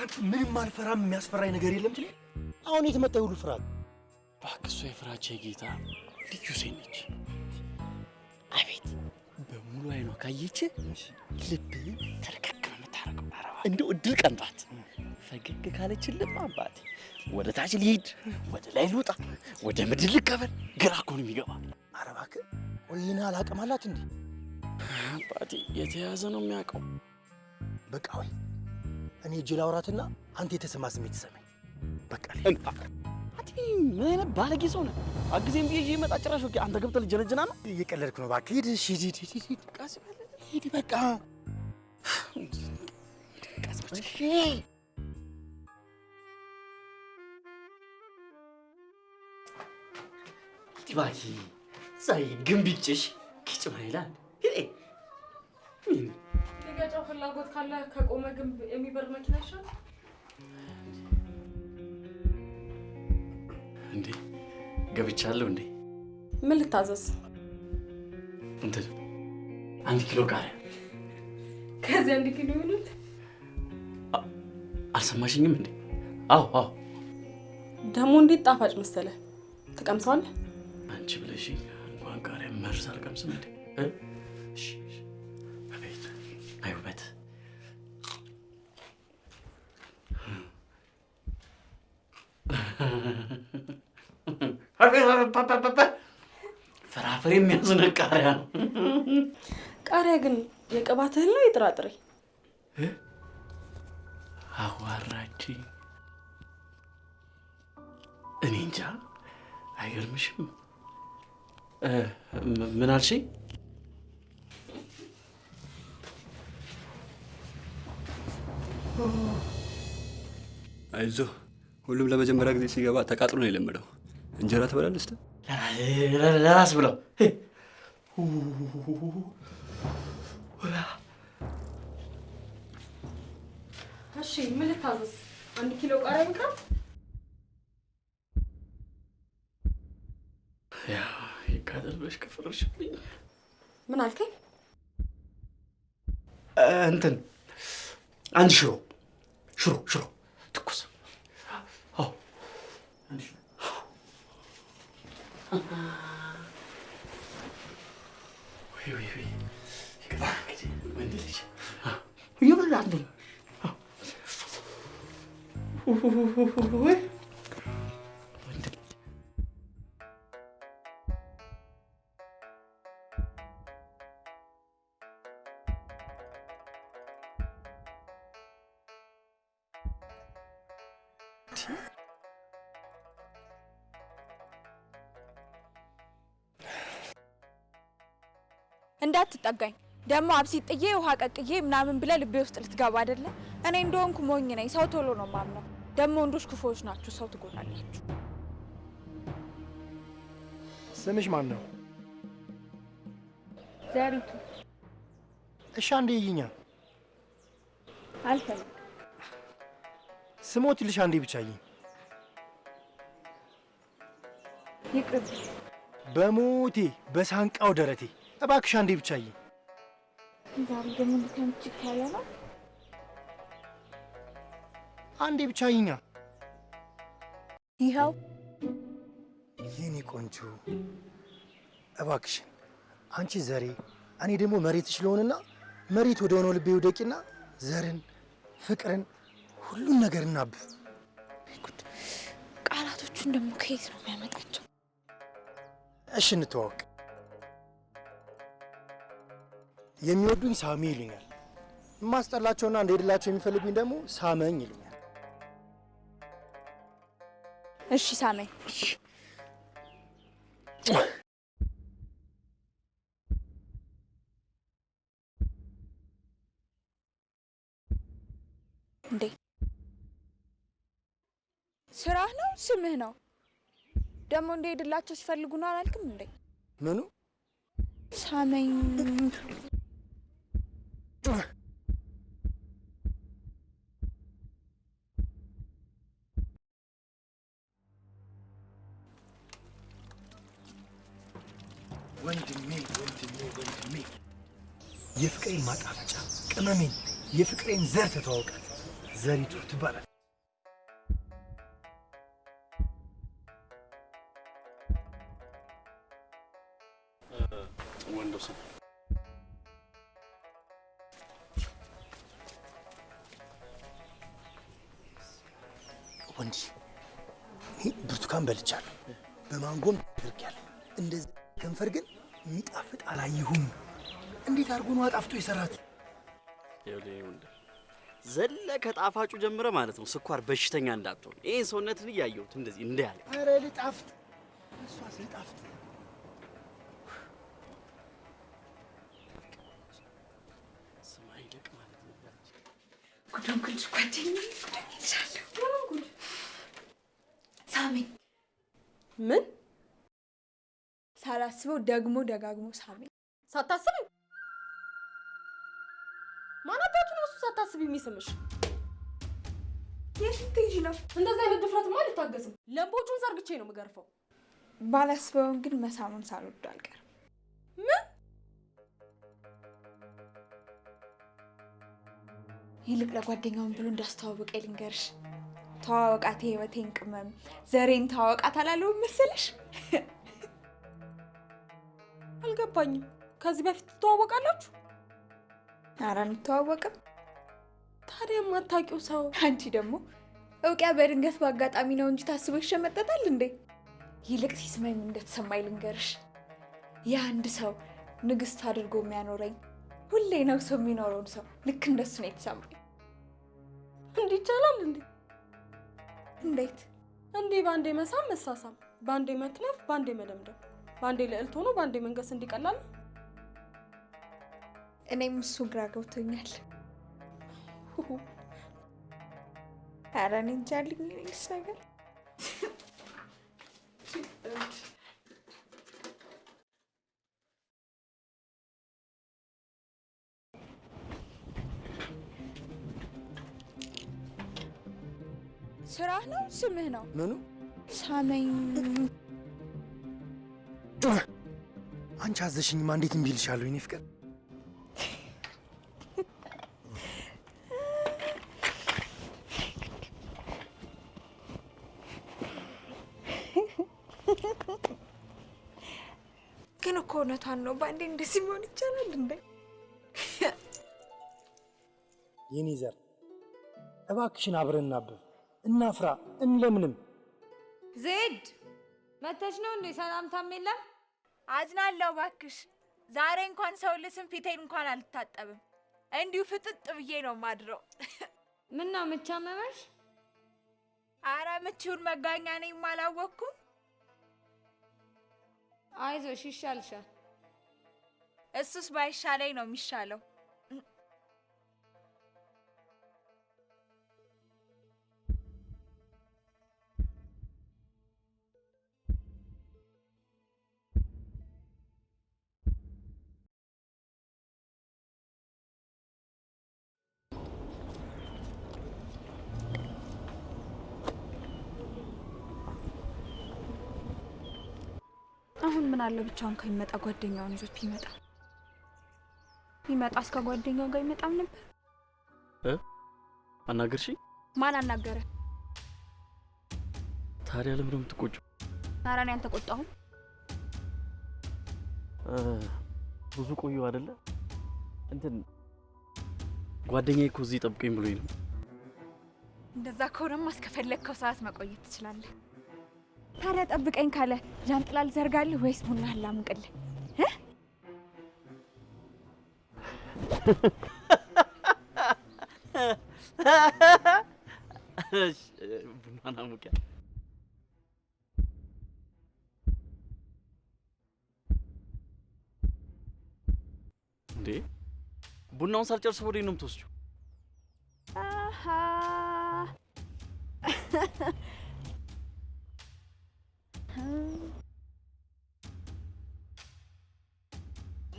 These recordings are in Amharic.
አንተ ምንም አልፈራም የሚያስፈራኝ ነገር የለም ትለኝ አሁን የተመጣ ሁሉ ፍርሃት ባክሱ የፍራቻ ጌታ ልዩ ሴት ነች አቤት በሙሉ አይኗ ካየች ልብ ተረከክ ነው የምታረገው እንደው እድል ቀንቷት ፈገግ ካለችልህ አባቴ ወደ ታች ልሂድ ወደ ላይ ልውጣ ወደ ምድር ልቀበል ግራ እኮ ነው የሚገባ ኧረ እባክህ ወይኔ አላቅም አላት እንዴ አባቴ የተያዘ ነው የሚያውቀው በቃ ወይ እኔ እጄ ላውራትና አንተ የተሰማ ስሜት ተሰማኝ በቃ አቲ ምን አይነት ባለጌ ሰው ነህ አግዜም ብዬ ይመጣ ጭራሽ ወኪ አንተ ገብተህ ልጀነጅና ነው እየቀለድኩ ነው እባክህ ሂድ ቃስ በለ ሂድ በቃ ቃስ በለ እሺ ቲባይ ሳይ ግንብጭሽ kichma ይላል ምን ለገጫው ፍላጎት ካለ ከቆመ ግንብ የሚበር መኪና ይሻል እንዴ ገብቻለሁ እንዴ ምን ልታዘዝ እንትን 1 ኪሎ ቃሪያ ከዚህ 1 ኪሎ ይሉት አልሰማሽኝም እንዴ አዎ ደሞ እንዴት ጣፋጭ መሰለ ተቀምሰዋለህ አንቺ ብለሽ እንኳን ቃሪያ መርዝ አልቀምስም እንዴ እሺ አቤት አይውበት ፍራፍሬ የሚያዝነቅ ቃሪያ ነው ቃሪያ ግን የቅባት እህል ነው የጥራጥሬ አዋራቺ እኔ እንጃ አይገርምሽም ምን አልሽኝ አይዞህ ሁሉም ለመጀመሪያ ጊዜ ሲገባ ተቃጥሎ ነው የለመደው እንጀራ ትበላለህ እስቲ ለራስ ብለው እሺ ምን ልታዘዝ 1 ኪሎ ቃሪያ ይምጣ ያ ይቃጠልበሽ ከፈረሽብኝ ምን አልከኝ እንትን አንድ ሽሮ ትኩስ አዎ አንድ ሽሮ ወይ ይገባ እንግዲህ ወንድ ልጅ ይበላል ወይ እንዳትጠጋኝ ደሞ አብሲት ጥዬ ውሃ ቀቅዬ ምናምን ብለ ልቤ ውስጥ ልትገባ አይደለ እኔ እንደሆንኩ ሞኝ ነኝ ሰው ቶሎ ነው ማምነው ደሞ ወንዶች ክፉዎች ናችሁ ሰው ትጎዳላችሁ ስምሽ ማን ነው ዘሪቱ እሺ አንዴ ይኛ አልፈልግም ስሞት ልሽ አንዴ ብቻ ይኝ ይቅርብ በሞቴ በሳንቃው ደረቴ እባክሽ አንዴ ብቻ ይኝ ዛሬ ደግሞ ልትምጭ ካለ ነው አንዴ ብቻ ይኛ ይኸው የኔ ቆንጆ እባክሽ አንቺ ዘሬ እኔ ደግሞ መሬትሽ ልሆንና መሬት ወደ ሆነው ልቤ ወደቂና ዘርን ፍቅርን ሁሉን ነገር እናብ ቃላቶቹን ደግሞ ከየት ነው የሚያመጣቸው እሺ እንተዋወቅ የሚወዱኝ ሳሚ ይሉኛል ማስጠላቸውና እንደሄድላቸው የሚፈልጉኝ ደግሞ ሳመኝ ይሉኛል እሺ ሳመኝ እንዴ ስራህ ነው ስምህ ነው ደግሞ እንደሄድላቸው ሲፈልጉ ነው አላልክም እንዴ ምኑ ሳመኝ ወንድሜ የፍቅሬን ማጣፈጫ ቅመሜን የፍቅሬን ዘር ተተዋውቃል ዘሪቱ ትባላል። ወንዶስ ወንዲ እኔ ብርቱካን በልቻለሁ፣ በማንጎም አድርጌያለሁ። እንደዚህ ከንፈር ግን የሚጣፍጥ አላየሁም። እንዴት አድርጎ ነው አጣፍጦ የሰራት? ዘለ ከጣፋጩ ጀምረ ማለት ነው ስኳር በሽተኛ እንዳትሆን ይሄን ሰውነትን እያየሁት እንደዚህ እንዳያለ። አረ ልጣፍጥ፣ እሷስ ልጣፍጥ። ሰማይ ልቅ ማለት ነው። ጉዱን ጉድ ጓደኛዬ ጉዱን ይልሻለሁ። ጉድ ሳሚ ምን ሳላስበው ደግሞ ደጋግሞ ሳሚ። ሳታስቢ ማናባቱ ነው እሱ ሳታስቢ የሚስምሽ? የሽንት ይጂ ነው። እንደዛ አይነት ድፍረትማ አልታገስም። ለምቦቹን ዘርግቼ ነው የምገርፈው። ባላስበውን ግን መሳሙን ሳልወድ አልቀርም። ምን ይልቅ ለጓደኛውን ብሎ እንዳስተዋወቀ ልንገርሽ። ተዋወቃት የህይወቴን ቅመም ዘሬን ተዋወቃት አላለውም መሰለሽ? አልገባኝም። ከዚህ በፊት ትተዋወቃላችሁ? ኧረ አንተዋወቅም። ታዲያ የማታውቂው ሰው? አንቺ ደግሞ እውቂያ በድንገት በአጋጣሚ ነው እንጂ ታስቦ ይሸመጠጣል እንዴ? ይልቅ ሲስመኝ እንደተሰማኝ ልንገርሽ። የአንድ ሰው ንግስት አድርጎ የሚያኖረኝ ሁሌ ነው ሰው የሚኖረውን ሰው ልክ እንደሱ ነው የተሰማኝ። እንዴ ይቻላል እንዴ? እንዴት እንዴ? ባንዴ መሳም መሳሳም፣ ባንዴ መክነፍ፣ ባንዴ መደምደም፣ ባንዴ ልዕልት ሆኖ ባንዴ መንገስ እንዲቀላል። እኔም እሱ ግራ ገብቶኛል። ኧረ እኔ እንጃ አለኝ እኔስ ነገር። ስራህ ነው ስምህ ነው? ምኑ ሳመኝ። አንቺ አዘሽኝማ እንዴት እምቢ እልሻለሁ የእኔ ፍቅር። ግን እኮ እውነቷን ነው። በአንዴ እንደዚህ መሆን ይቻላል እንዴ? የኔ ዘር እባክሽን አብረን እናብብ፣ እናፍራ፣ እንለምንም። ዜድ መተሽ ነው እንዴ? ሰላምታም የለም? አዝናለሁ እባክሽ። ዛሬ እንኳን ሰው ልስም ፊቴን እንኳን አልታጠብም። እንዲሁ ፍጥጥ ብዬ ነው ማድረው። ምን ነው ምቻመመሽ? አረ ምቺውን መጋኛ ነኝ አላወቅኩም። አይዞሽ ይሻልሻል። እሱስ ባይሻለኝ ነው የሚሻለው። አሁን ምን አለ ብቻውን ከሚመጣ ጓደኛውን ይዞት ቢመጣ። ቢመጣ እስከ ጓደኛው ጋር ይመጣም ነበር። አናገርሽ? ማን አናገረ? ታዲያ ለምን ነው የምትቆጪው? ኧረ እኔ አልተቆጣሁም። ብዙ ቆየሁ አይደለ? እንትን ጓደኛዬ እኮ እዚህ ጠብቀኝ ብሎኝ ነው። እንደዛ ከሆነማ እስከፈለግከው ሰዓት መቆየት ትችላለህ። ታዲያ ጠብቀኝ ካለ ጃንጥላ ልዘርጋልህ ወይስ ቡና ላምቅልህ? ቡና ናሙቂያ እንዴ? ቡናውን ሳልጨርስ ወዴት ነው የምትወስጂው?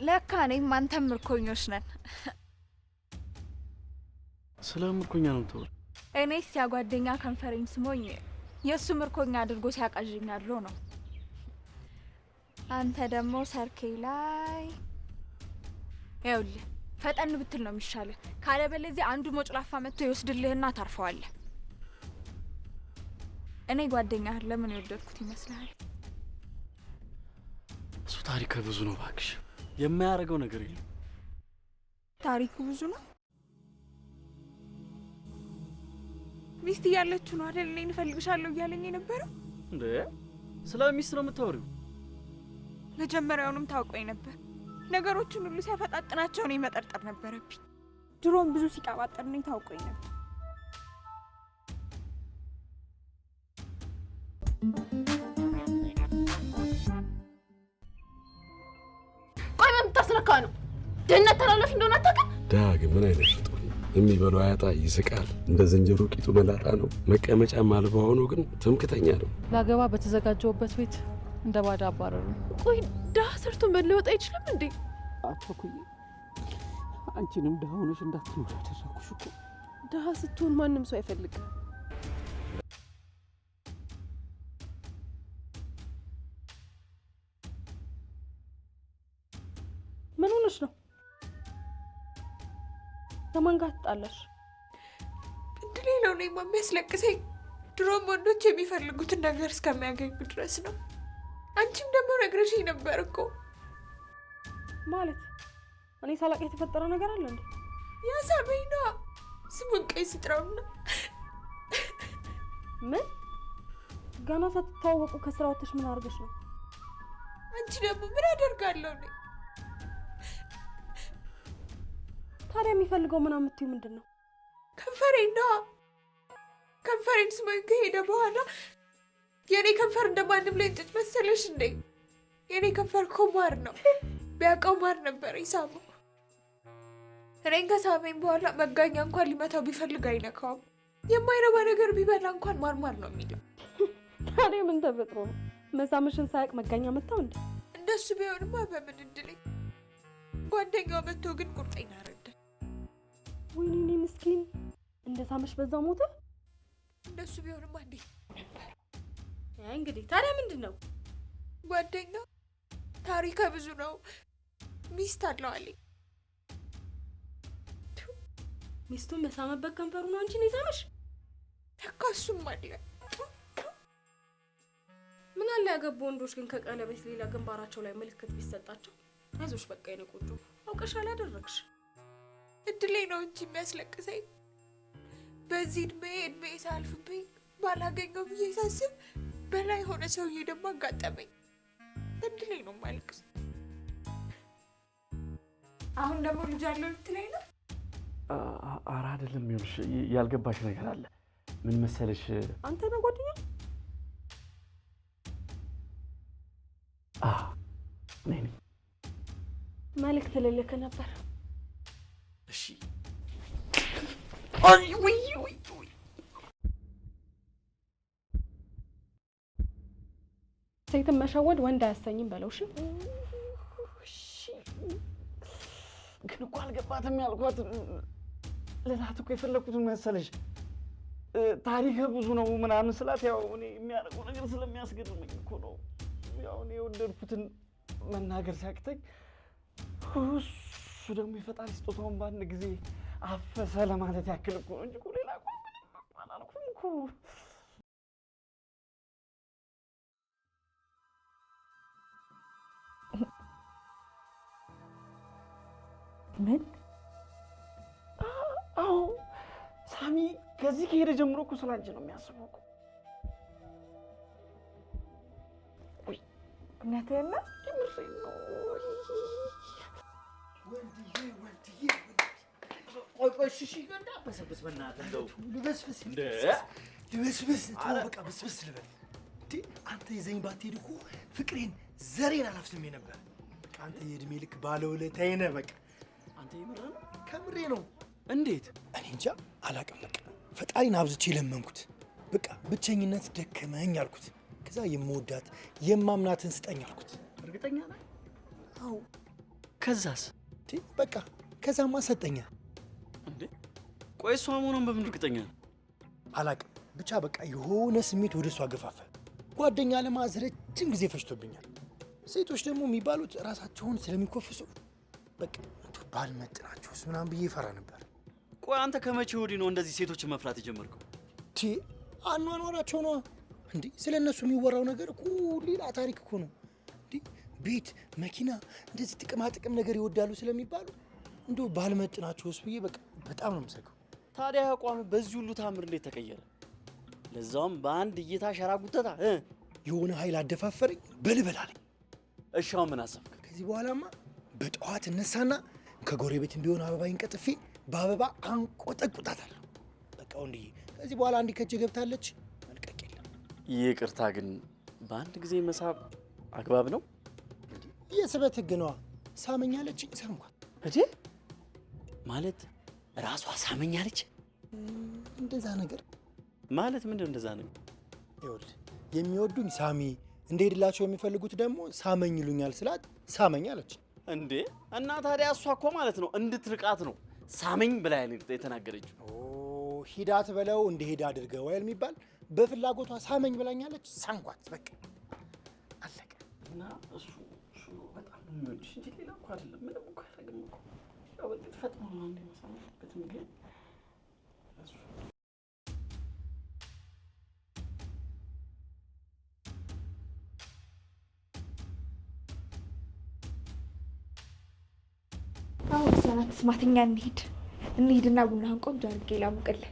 ለካ እኔም አንተም ምርኮኞች ነን። ስለ ምርኮኛ ነው የምታወሪው? እኔስ ያ ጓደኛ ከንፈረኝ ስሞኝ የእሱ ምርኮኛ አድርጎ ሲያቃዥኝ አድሮ ነው። አንተ ደግሞ ሰርኬ ላይ ይኸውልህ ፈጠን ብትል ነው የሚሻለው። ካለበለዚያ አንዱ ሞጭላፋ መጥቶ ይወስድልህና ታርፈዋለህ። እኔ ጓደኛህን ለምን የወደድኩት ይመስልሃል? እሱ ታሪክ ብዙ ነው እባክሽ። የማያደርገው ነገር የለም። ታሪኩ ብዙ ነው። ሚስት እያለችው ነው አይደል እኔን እፈልግሻለሁ እያለኝ የነበረው? እንዴ ስለ ሚስት ነው የምታወሪው? መጀመሪያውንም ታውቆኝ ነበር። ነገሮችን ሁሉ ሲያፈጣጥናቸው እኔ መጠርጠር ነበረብኝ። ድሮም ብዙ ሲቀባጠር እኔ ታውቆኝ ነበር። ቆይ ምን ታስነካ ነው? ድህነት ተላላፊ እንደሆነ አታውቅም? ዳግ ምን አይነት ፍጡር ነው? የሚበላው አያጣ ይስቃል። እንደ ዝንጀሮ ቂጡ መላጣ ነው። መቀመጫ ማልባ ሆኖ ግን ትምክተኛ ነው። ላገባ በተዘጋጀውበት ቤት እንደ ባዳ አባረሩ። ቆይ ድሀ ሰርቶ መለወጥ አይችልም እንዴ? አትኩይ። አንቺንም ድሀ ሆነሽ እንዳትኖር አደረኩሽ እኮ። ድሀ ስትሆን ማንም ሰው አይፈልግም። ምን ሆነሽ ነው? ከማን ጋር ትጣላሽ? እድሌ ነው እኔማ የሚያስለቅሰኝ። ድሮም ወንዶች የሚፈልጉትን ነገር እስከሚያገኙ ድረስ ነው። አንቺም ደግሞ ነግረሽኝ ነበር እኮ። ማለት እኔ ሳላቅ የተፈጠረ ነገር አለ እንዴ? ያሳበኝ ነዋ። ስሙን ቀይ ስጥራውና ምን ገና ሳትተዋወቁ ከስራ ወጥተሽ ምን አድርገሽ ነው? አንቺ ደግሞ ምን አደርጋለሁ እኔ? ታዲያ የሚፈልገው ምን አምጥዩ ምንድን ነው? ከንፈሬን ነዋ። ከንፈሬን ስሞኝ ከሄደ በኋላ የኔ ከንፈር እንደማንም ላይ እንጭጭ መሰለሽ እንዴ? የኔ ከንፈር እኮ ማር ነው። ቢያውቀው ማር ነበር ይሳመው። እኔን ከሳመኝ በኋላ መጋኛ እንኳን ሊመታው ቢፈልግ አይነካውም። የማይረባ ነገር ቢበላ እንኳን ማርማር ነው የሚለው። ታዲያ ምን ተፈጥሮ ነው? መሳምሽን ሳያቅ መጋኛ መታው እንዴ? እንደሱ ቢሆንማ በምን እድሌ። ጓደኛው መጥቶ ግን ቁርጠኛ አረደ። ወይኔ ምስኪን፣ እንደ ሳምሽ በዛው ሞተ። እንደሱ ቢሆንማ እንዴ ነበር። እንግዲህ ታዲያ ምንድን ነው? ጓደኛው ታሪከ ብዙ ነው፣ ሚስት አለው አለኝ። ሚስቱን በሳመበት ከንፈሩ ነው አንቺን የሳመሽ? ለካ እሱም አለ። ምን አለ ያገቡ ወንዶች ግን ከቀለበት ሌላ ግንባራቸው ላይ ምልክት ቢሰጣቸው። አይዞሽ በቃ የኔ ቆንጆ፣ አውቀሽ አላደረግሽ። እድሌ ነው እንጂ የሚያስለቅሰኝ። በዚህ እድሜ ሳልፍብኝ ባላገኘው ብዬ ሳስብ በላይ ሆነ ሰውዬ ደግሞ አጋጠመኝ። እድሌ ነው ማልቅስ። አሁን ደግሞ ልጅ አለው ልትለኝ ነው? ኧረ አይደለም። ይኸውልሽ ያልገባሽ ነገር አለ። ምን መሰለሽ? አንተ ነው ጓደኛ? ነኝ። መልእክት ልልክ ነበር። እሺ። አይ ወይ ሴትን መሸወድ ወንድ አያሰኝም በለው። እሺ ግን እኮ አልገባትም ያልኳት። ለላት እኮ የፈለኩት መሰለሽ ታሪክ ብዙ ነው ምናምን ስላት፣ ያው እኔ የሚያደርገው ነገር ስለሚያስገርመኝ እኮ ነው። ያው እኔ የወደድኩትን መናገር ሲያቅተኝ እሱ ደግሞ የፈጣሪ ስጦታውን በአንድ ጊዜ አፈሰ ለማለት ያክል እኮ ነው እንጂ እኮ ሌላ እኮ ምንም አላልኩም እኮ። ምን? አዎ ሳሚ ከዚህ ከሄደ ጀምሮ እኮ ስላንቺ ነው የሚያስበው እኮ። እውነትህን ነው? የምሬን ነው። ቆይ እሺ፣ እንዳትበሰብስ በእናትህ። እንደው ልበስብስ በቃ በስብስ ልበል እንዴ? አንተ ይዘኝ ባትሄድ እኮ ፍቅሬን ዘሬን አላፍስሜ ነበር። በቃ አንተ የእድሜ ልክ ባለውለታዬ ነህ። በቃ አንተ የምርህ ነው? ከምሬ ነው። እንዴት? እኔ እንጃ አላውቅም። በቃ ፈጣሪን አብዝቼ ለመንኩት። በቃ ብቸኝነት ደከመኝ አልኩት። ከዛ የምወዳት የማምናትን ስጠኝ አልኩት። እርግጠኛ ነህ? አዎ። ከዛስ? በቃ ከዛማ ሰጠኛ። እንዴ ቆይ እሷ መሆኗን በምን እርግጠኛ ነህ? አላውቅም። ብቻ በቃ የሆነ ስሜት ወደ እሷ ገፋፈ። ጓደኛ ለማዝ ረጅም ጊዜ ፈጅቶብኛል። ሴቶች ደግሞ የሚባሉት ራሳቸውን ስለሚኮፍሱ በቃ ባልመጥናቸውስ ምናምን ብዬ ፈራ ነበር። ቆይ አንተ ከመቼ ወዲህ ነው እንደዚህ ሴቶችን መፍራት የጀመርከው? አኗኗራቸው ነው እንዴ? ስለ እነሱ የሚወራው ነገር እኮ ሌላ ታሪክ እኮ ነው እንዴ። ቤት፣ መኪና፣ እንደዚህ ጥቅማ ጥቅም ነገር ይወዳሉ ስለሚባሉ እንደው ባልመጥናቸውስ ብዬ በቃ በጣም ነው የምሰገው። ታዲያ አቋም በዚህ ሁሉ ታምር እንዴት ተቀየረ? ለዛውም በአንድ እይታ ሸራ ጉተታ የሆነ ኃይል አደፋፈረኝ በልበል አለኝ። እሻው ምን አሰብክ? ከዚህ በኋላማ በጠዋት እነሳና ከጎረቤትም ቢሆን አበባይን ቀጥፌ በአበባ አንቆጠቁጣታለሁ። በቃ ወንድዬ ከዚህ በኋላ አንድ ከእጄ ገብታለች መልቀቅ የለም። ይቅርታ ግን በአንድ ጊዜ መሳብ አግባብ ነው? የስበት ህግ ነዋ። ሳመኛለች ሳምኳት። እዴ ማለት ራሷ ሳመኛለች? እንደዛ ነገር ማለት ምንድን እንደዛ ነገር? ይኸውልህ የሚወዱኝ ሳሚ እንደሄድላቸው የሚፈልጉት ደግሞ ሳመኝ ይሉኛል ስላት ሳመኝ አለች። እንዴ እና ታዲያ እሷ እኮ ማለት ነው እንድትርቃት ነው ሳመኝ ብላ የተናገረችው። ሂዳት በለው እንደሄድ አድርገው አይደል የሚባል በፍላጎቷ ሳመኝ ብላኛለች። ሳንኳት በቃ አለቀ። እና እሱ በጣም ነው የሚወድሽ እንጂ ሌላ እኮ አይደለም። ምንም እኮ አያደርግም እኮ ያው በእርግጥ ፈጥኖ ነው እንደ መሳመበትም ግን እሱ አሁን ሰናት ስማተኛ እንሂድና ቡናህን ቆንጆ አድርጌ ላሙቅልህ።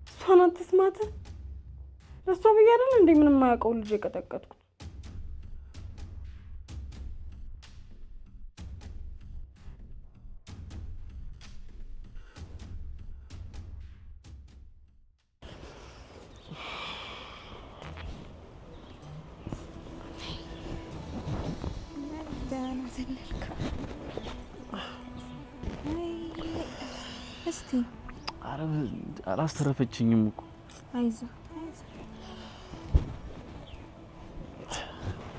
እሷን አትስማት። ለእሷ ብዬ አይደል እንዴ ምንም የማያውቀው ልጅ የቀጠቀጥኩት። እስቲ ኧረ አላስተረፈችኝም እኮ። አይዞህ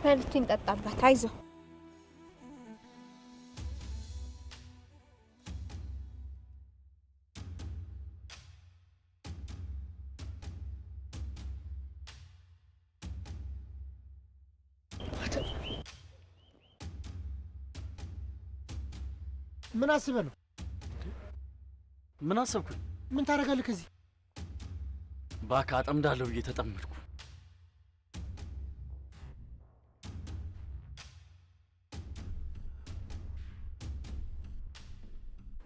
በልቼ እንጠጣባት። አይዞህ ምን አስበህ ነው? ምን አሰብኩኝ? ምን ታደርጋለህ ከዚህ? እባክህ አጠምዳለሁ ብዬ ተጠመድኩ።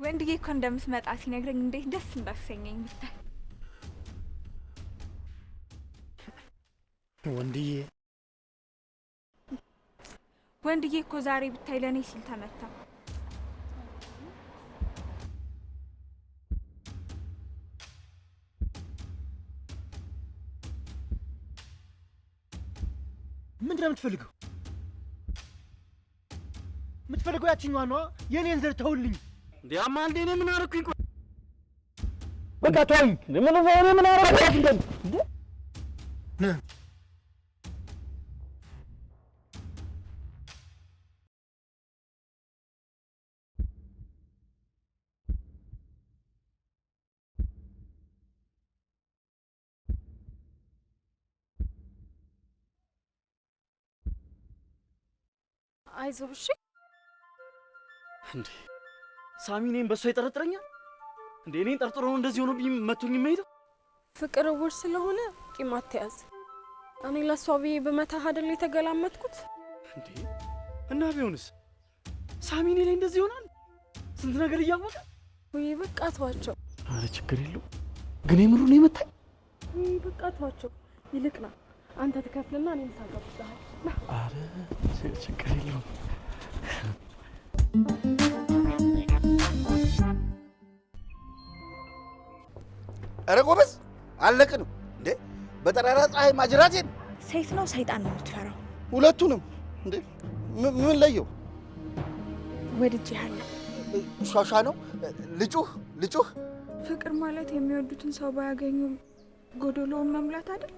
ወንድዬ እኮ እንደምትመጣ ሲነግረኝ እንዴት ደስ እንዳሰኘኝ ብታይ። ወንድዬ እኮ ዛሬ ብታይ ለእኔ ሲል ተመታ። ምንድነው የምትፈልገው? የምትፈልገው ያችኛዋ ነዋ። የኔን ዘር ተውልኝ። እንዴ አማ እንዴ እኔ ምን አደረኩኝ? በቃ ተውኝ። ምን አደረኩኝ? አይዞህ እሺ። እንዴ ሳሚ እኔን በሷ ይጠረጥረኛል እንዴ? እኔን ጠርጥሮ ነው እንደዚህ ሆኖብኝ መቶኝ የሚሄደው? ፍቅር እውር ስለሆነ ቂም አትያዝ። እኔ ለሷ ብዬ በመታህ አይደል የተገላመጥኩት? እንዴ እና ቢሆንስ ሳሚ እኔ ላይ እንደዚህ ይሆናል? ስንት ነገር እያወቀ። ወይ በቃ ተዋቸው። አረ ችግር የለው ግን የምሩ ነው የመታኝ። ወይ በቃ ተዋቸው። ይልቅና አንተ ትከፍልና እኔ ምሳ ጋብዝሃለሁ። አረ ችግር የለው። አረ ጎበዝ አለቅን እንዴ! በጠራራ ፀሐይ ማጅራቴን። ሴት ነው ሰይጣን ነው የምትፈራው? ሁለቱንም እንዴ! ምን ለየው? ወድጄሃለሁ። ሻሻ ነው ልጩህ። ፍቅር ማለት የሚወዱትን ሰው ባያገኙ ጎዶሎውን መሙላት አይደል?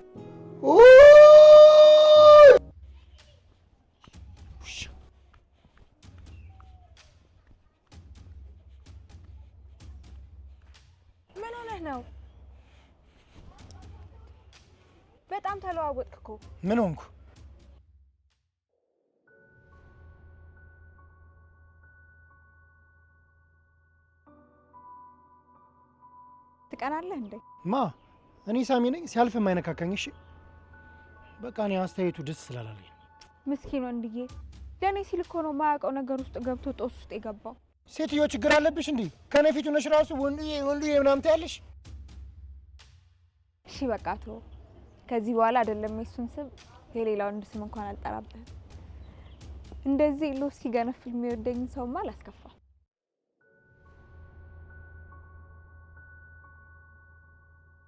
ምን ሆነህ ነው? ምን ሆንኩ? ትቀናለህ እንዴ? ማ እኔ ሳሚ ነኝ ሲያልፍ የማይነካካኝ። እሺ በቃ እኔ አስተያየቱ ደስ ስላላለኝ። ምስኪን ወንድዬ ለእኔ ሲል እኮ ነው የማያውቀው ነገር ውስጥ ገብቶ ጦስ ውስጥ የገባው። ሴትዮ ችግር አለብሽ እንዴ? ከኔ ፊቱ ነሽ ራሱ ወንዱዬ ወንዱዬ ምናምን ትያለሽ። እሺ በቃ ተው። ከዚህ በኋላ አይደለም የሱን ስም የሌላ ወንድ ስም እንኳን አልጠራብህም። እንደዚህ ሎ ሲገነፍል የሚወደኝ ሰውማ አላስከፋም።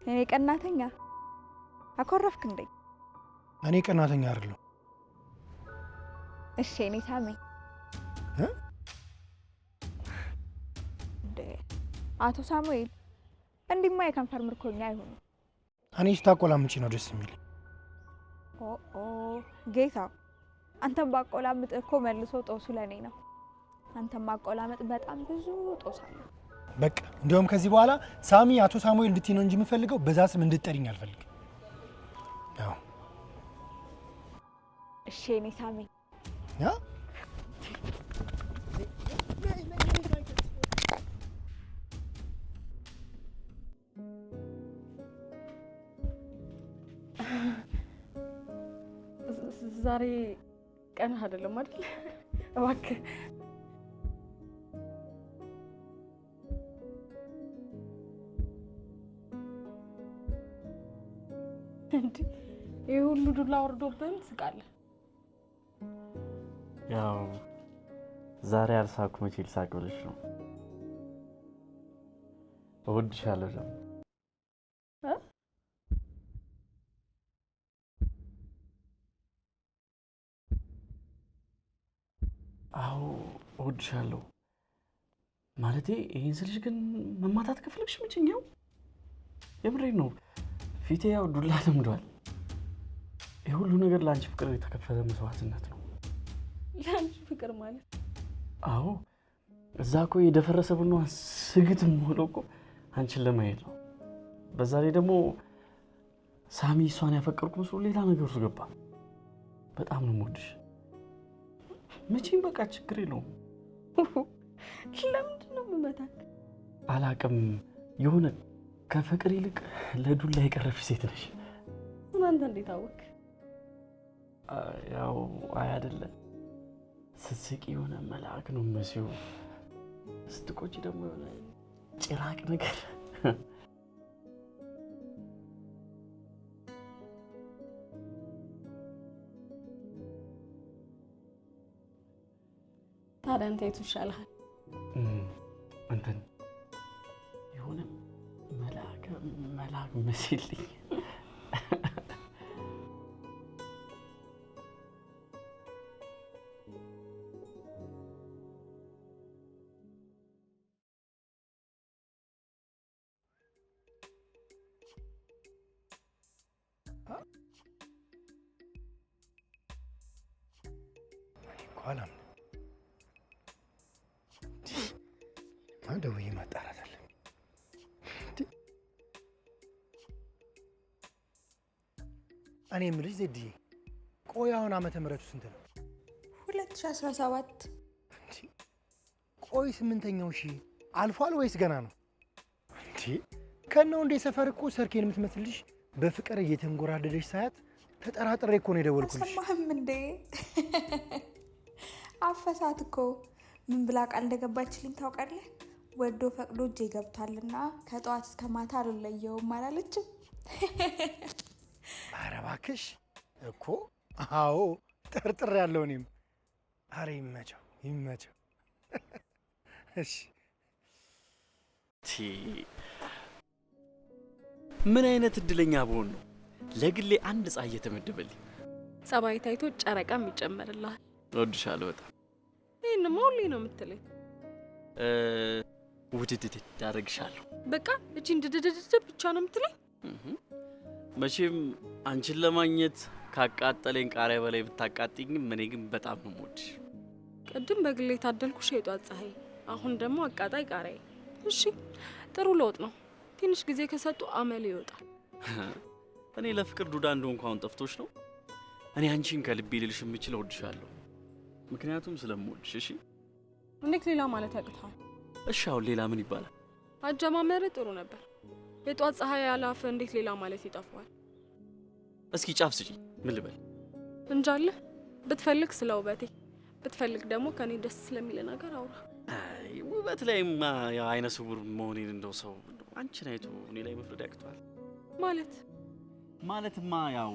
እኔ ቀናተኛ አኮረፍክ እንዴ? እኔ ቀናተኛ አይደለሁ። እሺ እኔ ሳሚ አቶ ሳሙኤል እንዲማ የከንፈር ምርኮኛ አይሆኑ። እኔ ስታቆላምጪ ነው ደስ የሚል። ኦ ጌታ አንተም ባቆላምጥ እኮ መልሶ ጦሱ ለኔ ነው። አንተም ማቆላመጥ በጣም ብዙ ጦስ አለ። በቃ እንደውም ከዚህ በኋላ ሳሚ አቶ ሳሙኤል እንድትይ ነው እንጂ የምፈልገው በዛ ስም እንድትጠሪኝ አልፈልግም። ያው እሺ እኔ ሳሚ ዛሬ ቀን አይደለም አይደል? እባክህ እንዴ ይሄ ሁሉ ዱላ ወርዶብን ስቃለህ? ያው ዛሬ አልሳኩ መቼ ልሳቅ ብለሽ ነው? እወድሻለሁ ደግሞ አዎ እወድሻለሁ ማለቴ ይሄን ስልሽ ግን መማታት ከፈለግሽ ምንጭኛው የምሬን ነው። ፊቴ ያው ዱላ ለምዷል። የሁሉ ነገር ለአንቺ ፍቅር የተከፈለ መስዋዕትነት ነው። ለአንቺ ፍቅር ማለት? አዎ እዛ እኮ የደፈረሰ ቡና ስግትም ሆኖ እኮ አንቺን ለማየት ነው። በዛ ላይ ደግሞ ሳሚ እሷን ያፈቀርኩ መስሎ ሌላ ነገር ውስጥ ገባ። በጣም ነው የምወድሽ። መቼም በቃ ችግር የለውም። ለምንድን ነው የምመታክ? አላቅም የሆነ ከፍቅር ይልቅ ለዱላ የቀረብሽ ሴት ነሽ። አንተ እንዴት አወቅ? ያው አይ አይደለ ስትስቂ የሆነ መልአክ ነው መስዩ፣ ስትቆጪ ደግሞ የሆነ ጭራቅ ነገር። ታዲያ አንተ የቱ ይሻልሃል? እንትን የሆነ መልአክ መስልኝ። ኋላም ደውዬ ማጣራት አለ። እኔ የምልሽ ዜድዬ፣ ቆይ አሁን ዓመተ ምህረቱ ስንት ነው? 2017። ቆይ ስምንተኛው ሺህ አልፏል ወይስ ገና ነው? እንዴ ከነው እንደ ሰፈር እኮ ሰርኬን የምትመስልሽ በፍቅር እየተንጎራደደሽ ሳያት ተጠራጥሬ እኮ ነው የደወልኩልሽ። አሰማህም እንዴ? አፈሳት እኮ ምን ብላ ቃል እንደገባችልኝ ታውቃለህ? ወዶ ፈቅዶ እጄ ገብቷልና ከጠዋት እስከ ማታ አልለየውም አላለችም? ኧረ እባክሽ እኮ አዎ ጠርጥሬ ያለው እኔም። ኧረ ይመቸው ይመቸው። እሺ ምን አይነት እድለኛ ብሆን ነው ለግሌ አንድ ፀሐይ እየተመደበልኝ። ጸባይ ታይቶ ጨረቃም ይጨመርልሃል። እወድሻለሁ በጣም። ይሄንማ ሁሌ ነው የምትለኝ። ውድድድ አደርግሻለሁ። በቃ እቺ እንድድድድ ብቻ ነው የምትለኝ። መቼም አንቺን ለማግኘት ካቃጠለኝ ቃሪያ በላይ ብታቃጥኝም እኔ ግን በጣም ነው የምወድሽ። ቅድም በግሌ ታደልኩሽ የጧት ፀሐይ፣ አሁን ደግሞ አቃጣይ ቃሪያ። እሺ ጥሩ ለውጥ ነው። ትንሽ ጊዜ ከሰጡ አመል ይወጣል። እኔ ለፍቅር ዱዳ እንደሆንኩ አሁን ጠፍቶሽ ነው? እኔ አንቺን ከልቤ ልልሽ የምችለው እወድሻለሁ፣ ምክንያቱም ስለምወድሽ። እሺ እንዴት ሌላ ማለት ያቅታል? እሺ አሁን ሌላ ምን ይባላል? አጀማመር ጥሩ ነበር። የጧት ፀሐይ ያላፈ እንዴት ሌላ ማለት ይጠፋዋል? እስኪ ጫፍ ስጪ። ምን ልበል? እንጃለ ብትፈልግ ስለ ውበቴ፣ ብትፈልግ ደግሞ ከኔ ደስ ስለሚል ነገር አውራ። አይ ውበት ላይማ ያው አይነ ስውር መሆኔን እንደው ሰው አንቺን አይቶ እኔ ላይ መፍረድ ያቅተዋል ማለትማ ያው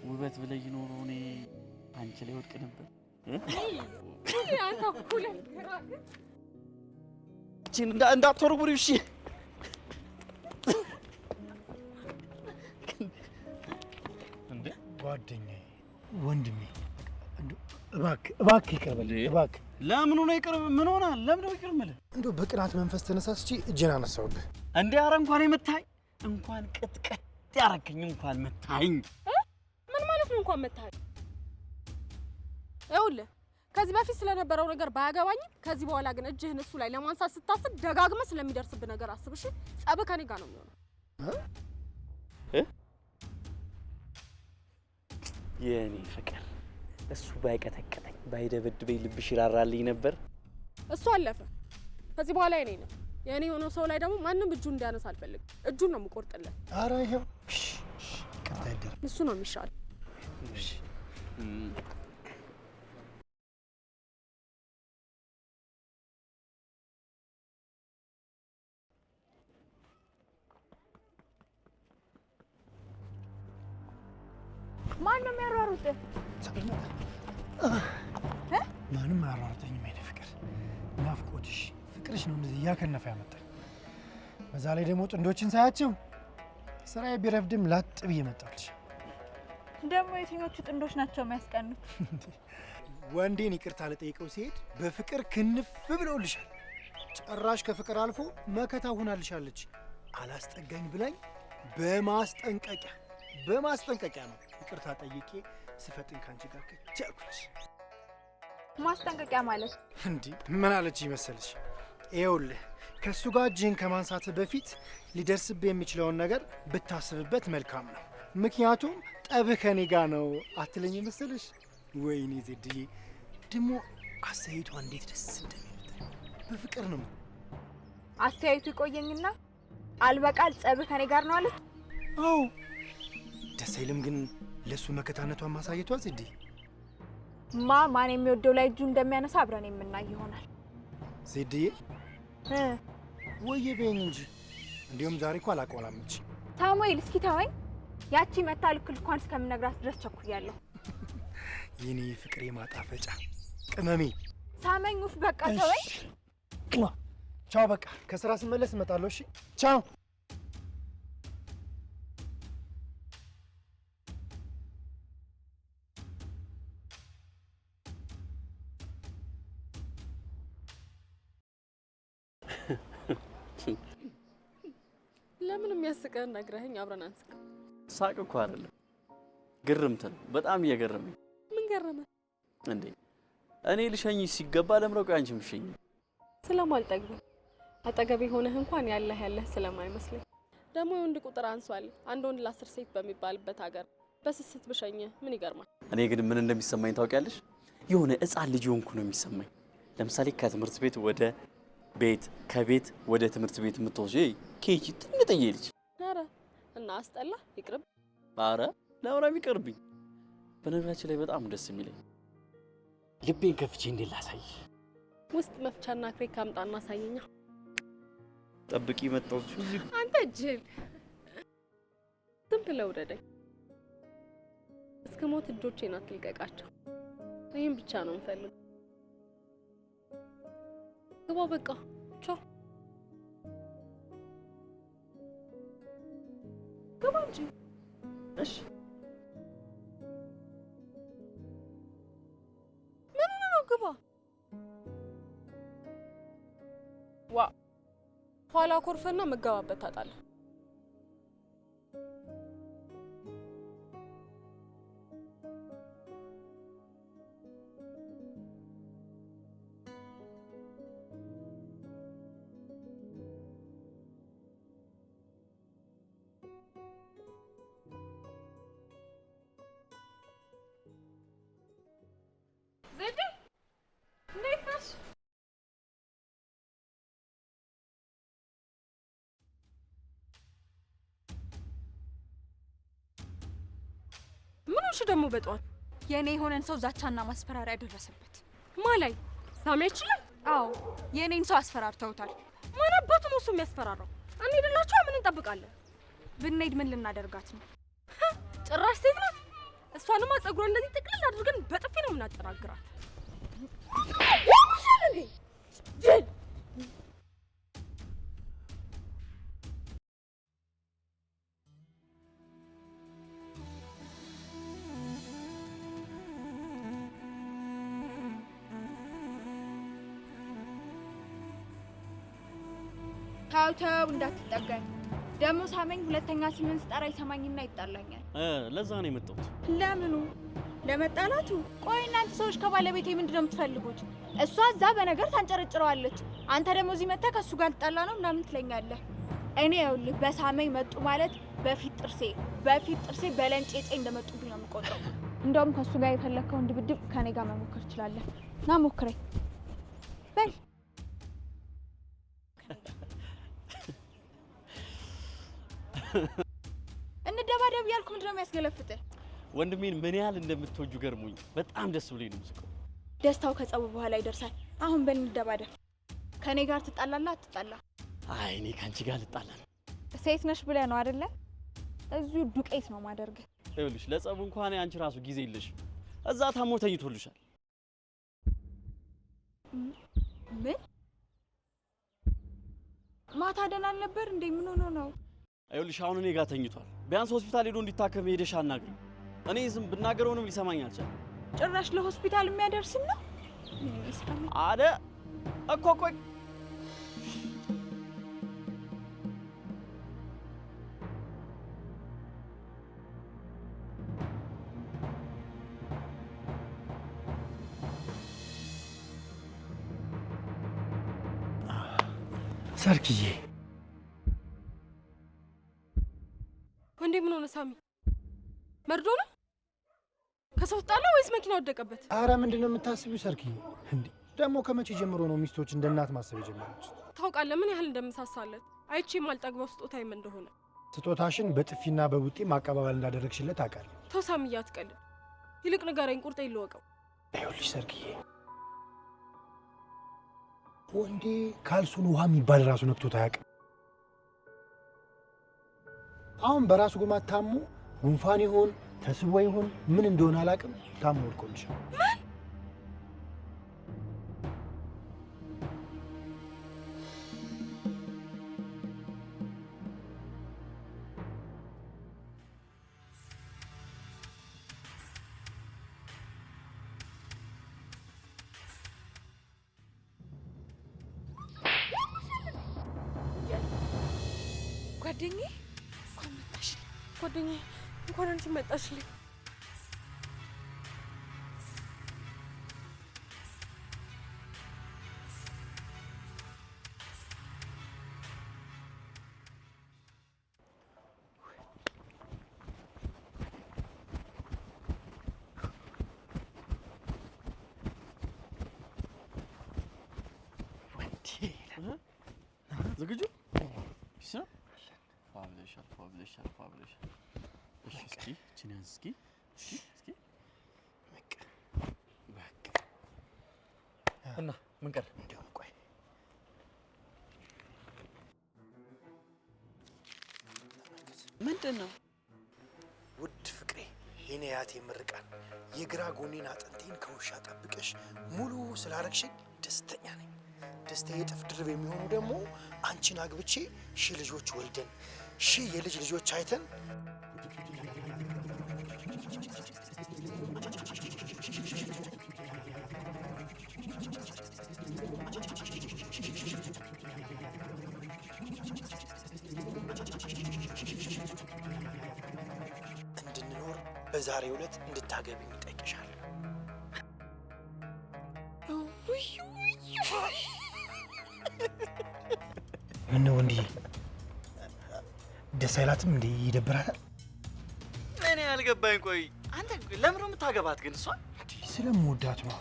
ውበት ብለይ ኖሮ እኔ አንቺ ላይ ወድቅ ነበር። እንዳትወርውሪ እሺ። እንዴ ጓደኛዬ፣ ወንድሜ እባክህ ይቅር በለኝ እባክህ። ለምኑ ነው ይቅር? ምን ሆናል? ለምን ነው ይቅር የምልህ? እንደው በቅናት መንፈስ ተነሳስቼ እጄን አነሳሁብህ። እንዴ ኧረ እንኳን የምታኝ እንኳን ቅጥቀጥ ያረከኝ እንኳን መታኝ። ምን ማለት ነው እንኳን መታኝ? ይኸውልህ ከዚህ በፊት ስለነበረው ነገር ባያገባኝም ከዚህ በኋላ ግን እጅህን እሱ ላይ ለማንሳት ስታስብ ደጋግመህ ስለሚደርስብህ ነገር አስብ እሺ። ጸብህ ከኔ ጋር ነው የሚሆነው። የኔ ፍቅር እሱ ባይቀጠቀጠኝ ባይደበድበኝ ልብሽ ይራራልኝ ነበር። እሱ አለፈ። ከዚህ በኋላ የኔ ነው። የኔ የሆነው ሰው ላይ ደግሞ ማንም እጁን እንዲያነሳ አልፈልግም። እጁን ነው የምቆርጥለት። ኧረ ይኸው ይቅርታ ይደረግ። እሱ ነው የሚሻል። ማን ነው የሚያሯሩጥህ? ማንም አያሯሩጠኝም የኔ ፍቅር። ናፍቆትሽ፣ ፍቅርሽ ነው እንደዚህ እያከነፈ ያመጣኝ። በዛ ላይ ደግሞ ጥንዶችን ሳያቸው ስራዬ ቢረፍድም ላጥ ብዬ መጣልሽ። ደግሞ የትኞቹ ጥንዶች ናቸው የሚያስቀኑት? ወንዴን ይቅርታ ልጠይቀው ሲሄድ በፍቅር ክንፍ ብለውልሻል። ጭራሽ ከፍቅር አልፎ መከታ ሆናልሻለች። አላስጠጋኝ ብላኝ በማስጠንቀቂያ ነው ይቅርታ ጠይቄ ስፈጥን ካንቺ ጋር ከቻልኩሽ። ማስጠንቀቂያ ማለት እንዴ ምን አለች ይመስልሽ? ይኸውልህ ከሱ ጋር እጅህን ከማንሳት በፊት ሊደርስብህ የሚችለውን ነገር ብታስብበት መልካም ነው። ምክንያቱም ጠብህ ከኔ ጋር ነው አትለኝ ይመስልሽ? ወይኔ ዜድዬ ደግሞ አስተያየቷ እንዴት ደስ እንደሚል በፍቅር ነው። አስተያየቱ ይቆየኝና አልበቃል ጸብህ ከኔ ጋር ነው አለች። አዎ ደስ አይልም ግን ለሱ መከታነቷን ማሳየቷ ዜድ ማን የሚወደው ላይ እጁ እንደሚያነሳ አብረን የምናይ ይሆናል። ዜድዬ ወይ በይኝ እንጂ እንዲሁም ዛሬ እኮ አላቆላምች። ሳሙኤል እስኪ ተወኝ። ያቺ መታ ልክልኳን እስከምነግራት ድረስ ቸኩያለሁ። የኔ ፍቅሬ ማጣፈጫ ቅመሜ ሳመኝ። ውፍ በቃ ተወኝ። ቻው በቃ ከስራ ስመለስ እመጣለሁ። እሺ ቻው። ለምን የሚያስቀን ነግረኸኝ አብረን አንስቅ። ሳቅ እኮ አይደለም ግርምት ነው። በጣም እየገረመኝ። ምን ገረመ እንዴ? እኔ ልሸኝሽ ሲገባ ለምረቁ አንቺ ምሽኝ ስለማልጠግብ አጠገቤ ሆነህ እንኳን ያለህ ስለማይመስለኝ። ደግሞ የወንድ ቁጥር አንሷል። አንድ ወንድ ለ10 ሴት በሚባልበት ሀገር በስስት ብሸኝ ምን ይገርማል? እኔ ግን ምን እንደሚሰማኝ ታውቂያለሽ? የሆነ ሕፃን ልጅ ሆንኩ ነው የሚሰማኝ። ለምሳሌ ከትምህርት ቤት ወደ ቤት ከቤት ወደ ትምህርት ቤት የምትወስጂ ኬጂ ትንጥዬ ልጅ። ኧረ እና አስጠላ ይቅርብ። ኧረ ለምን ይቅርብኝ? በነገራችን ላይ በጣም ደስ የሚለኝ ልቤን ከፍቼ እንዴት ላሳይሽ? ውስጥ መፍቻና ክሬክ አምጣና አሳየኛ። ጠብቂ መጣሁ። አንተ ጅል ዝም ብለህ ውደደኝ። እስከ ሞት እጆቼን አትልቀቃቸው። ይሄን ብቻ ነው የምፈልገው። ግባ በቃ ቻው። ግባ እንጂ እሺ። ምን ነው ግባ። ዋ ኋላ ኮርፈና መገባበት ታጣለህ። ሆንሽ ደግሞ በጧት? የኔ የሆነን ሰው ዛቻና ማስፈራሪያ ደረሰበት። ማላይ ሳሚ አይችልም? አዎ የኔን ሰው አስፈራርተውታል። ማን አባቱ ነው እሱ የሚያስፈራራው? እንሂድላችሁ፣ ምን እንጠብቃለን? ብንሄድ ምን ልናደርጋት ነው? ጭራሽ ሴት ናት። እሷንማ ጸጉሯን እንደዚህ ጥቅልል አድርገን በጥፊ ነው የምናጠራግራት። ተው እንዳትጠጋኝ። ደግሞ ሳመኝ ሁለተኛ ስምን ስጠራ ይሰማኝና ይጣላኛል። ለዛ ነው የመጣሁት። ለምኑ? ለመጣላቱ? ቆይ እናንተ ሰዎች ከባለቤቴ ምንድን ነው የምትፈልጉት? እሷ እዛ በነገር ታንጨረጭረዋለች፣ አንተ ደግሞ እዚህ መጥተህ ከእሱ ጋር ልጣላ ነው ምናምን ትለኛለህ። እኔ ይኸውልህ በሳመኝ መጡ ማለት በፊት ጥርሴ በለንጬጬ እንደመጡብኝ ነው የምቆጥረው። እንደውም ከእሱ ጋር የፈለግከውን ድብድብ ከኔ ጋር መሞከር ትችላለህ። ና ሞክረኝ በል። እንደባደብ ያልኩ ምንድን ነው የሚያስገለፍጥህ? ወንድሜን ምን ያህል እንደምትወጁ ገርሞኝ በጣም ደስ ብሎኝ ነው የምስቀው። ደስታው ከጸቡ በኋላ ይደርሳል። አሁን በል እንደባደብ። ከኔ ጋር ትጣላለህ አትጣላ? አይ እኔ ካንቺ ጋር ልጣላ ነው። ሴት ነሽ ብለህ ነው አይደለ? እዚሁ ዱቄት ነው ማደርግህ። ይኸውልሽ ለጸቡ እንኳን አንቺ ራሱ ጊዜ የለሽም። እዛ ታሞ ተኝቶልሻል። ምን ማታ ደህና አልነበር እንዴ? ምን ሆኖ ነው? ይኸውልሽ አሁን እኔ ጋር ተኝቷል። ቢያንስ ሆስፒታል ሄዶ እንዲታከም ሄደሽ አናግሪው። እኔ ዝም ብናገረውንም ሊሰማኝ አልቻለም። ጭራሽ ለሆስፒታል የሚያደርስም ነው አደ እኮ ቆይ ሰርክዬ ወንዴ ምን ሆነ? ሳሚ መርዶ ነው? ከሰው ተጣላ ወይስ መኪና ወደቀበት? አረ ምንድነው የምታስቢው ሰርክዬ? እንዴ ደግሞ ከመቼ ጀምሮ ነው ሚስቶች እንደ እናት ማሰብ የጀመሩት? ታውቃለህ ምን ያህል እንደምሳሳለት አይቼ ማልጠግበው ስጦታዬም እንደሆነ። ስጦታሽን በጥፊና በቡጤ ማቀባበል እንዳደረግሽለት አውቃለሁ። ተው ሳሚዬ አትቀልድ። ይልቅ ንገረኝ፣ ቁርጤ ይለወቀው። ይኸውልሽ ሰርክዬ ወንዴ ካልሱን ውሃ የሚባል ራሱ ነክቶት አያውቅም። አሁን በራሱ ጉማት ታሞ ጉንፋን ይሆን ተስቦ ይሆን ምን እንደሆነ አላውቅም፣ ታሞ ወድቆልሻል። ጓደኛዬ ጓደኛዬ እንኳን አንቺ መጣሽልኝ። ዝግጁ? ፋብለሻል። እሺ እስኪ እቺን እስኪ በቃ እና ምን ቀር እንደውም ቆይ ምንድን ነው? ውድ ፍቅሬ የኔ ያቴ ምርቃን የግራ ጎኔን አጥንቴን ከውሻ ጠብቀሽ ሙሉ ስላረግሽኝ ደስተኛ ነኝ። ደስታዬ እጥፍ ድርብ የሚሆኑ ደግሞ አንቺን አግብቼ 1000 ልጆች ወልደን 1000 የልጅ ልጆች አይተን እንድንኖር በዛሬው ዕለት እንድታገቢኝ ይጠይቅሻል። ምን ነው እንዴ? ደስ አይላትም እንዴ? ይደብራታል? እኔ ያልገባኝ ቆይ አንተ ለምን ነው የምታገባት ግን? እሷ ስለምወዳት ነው።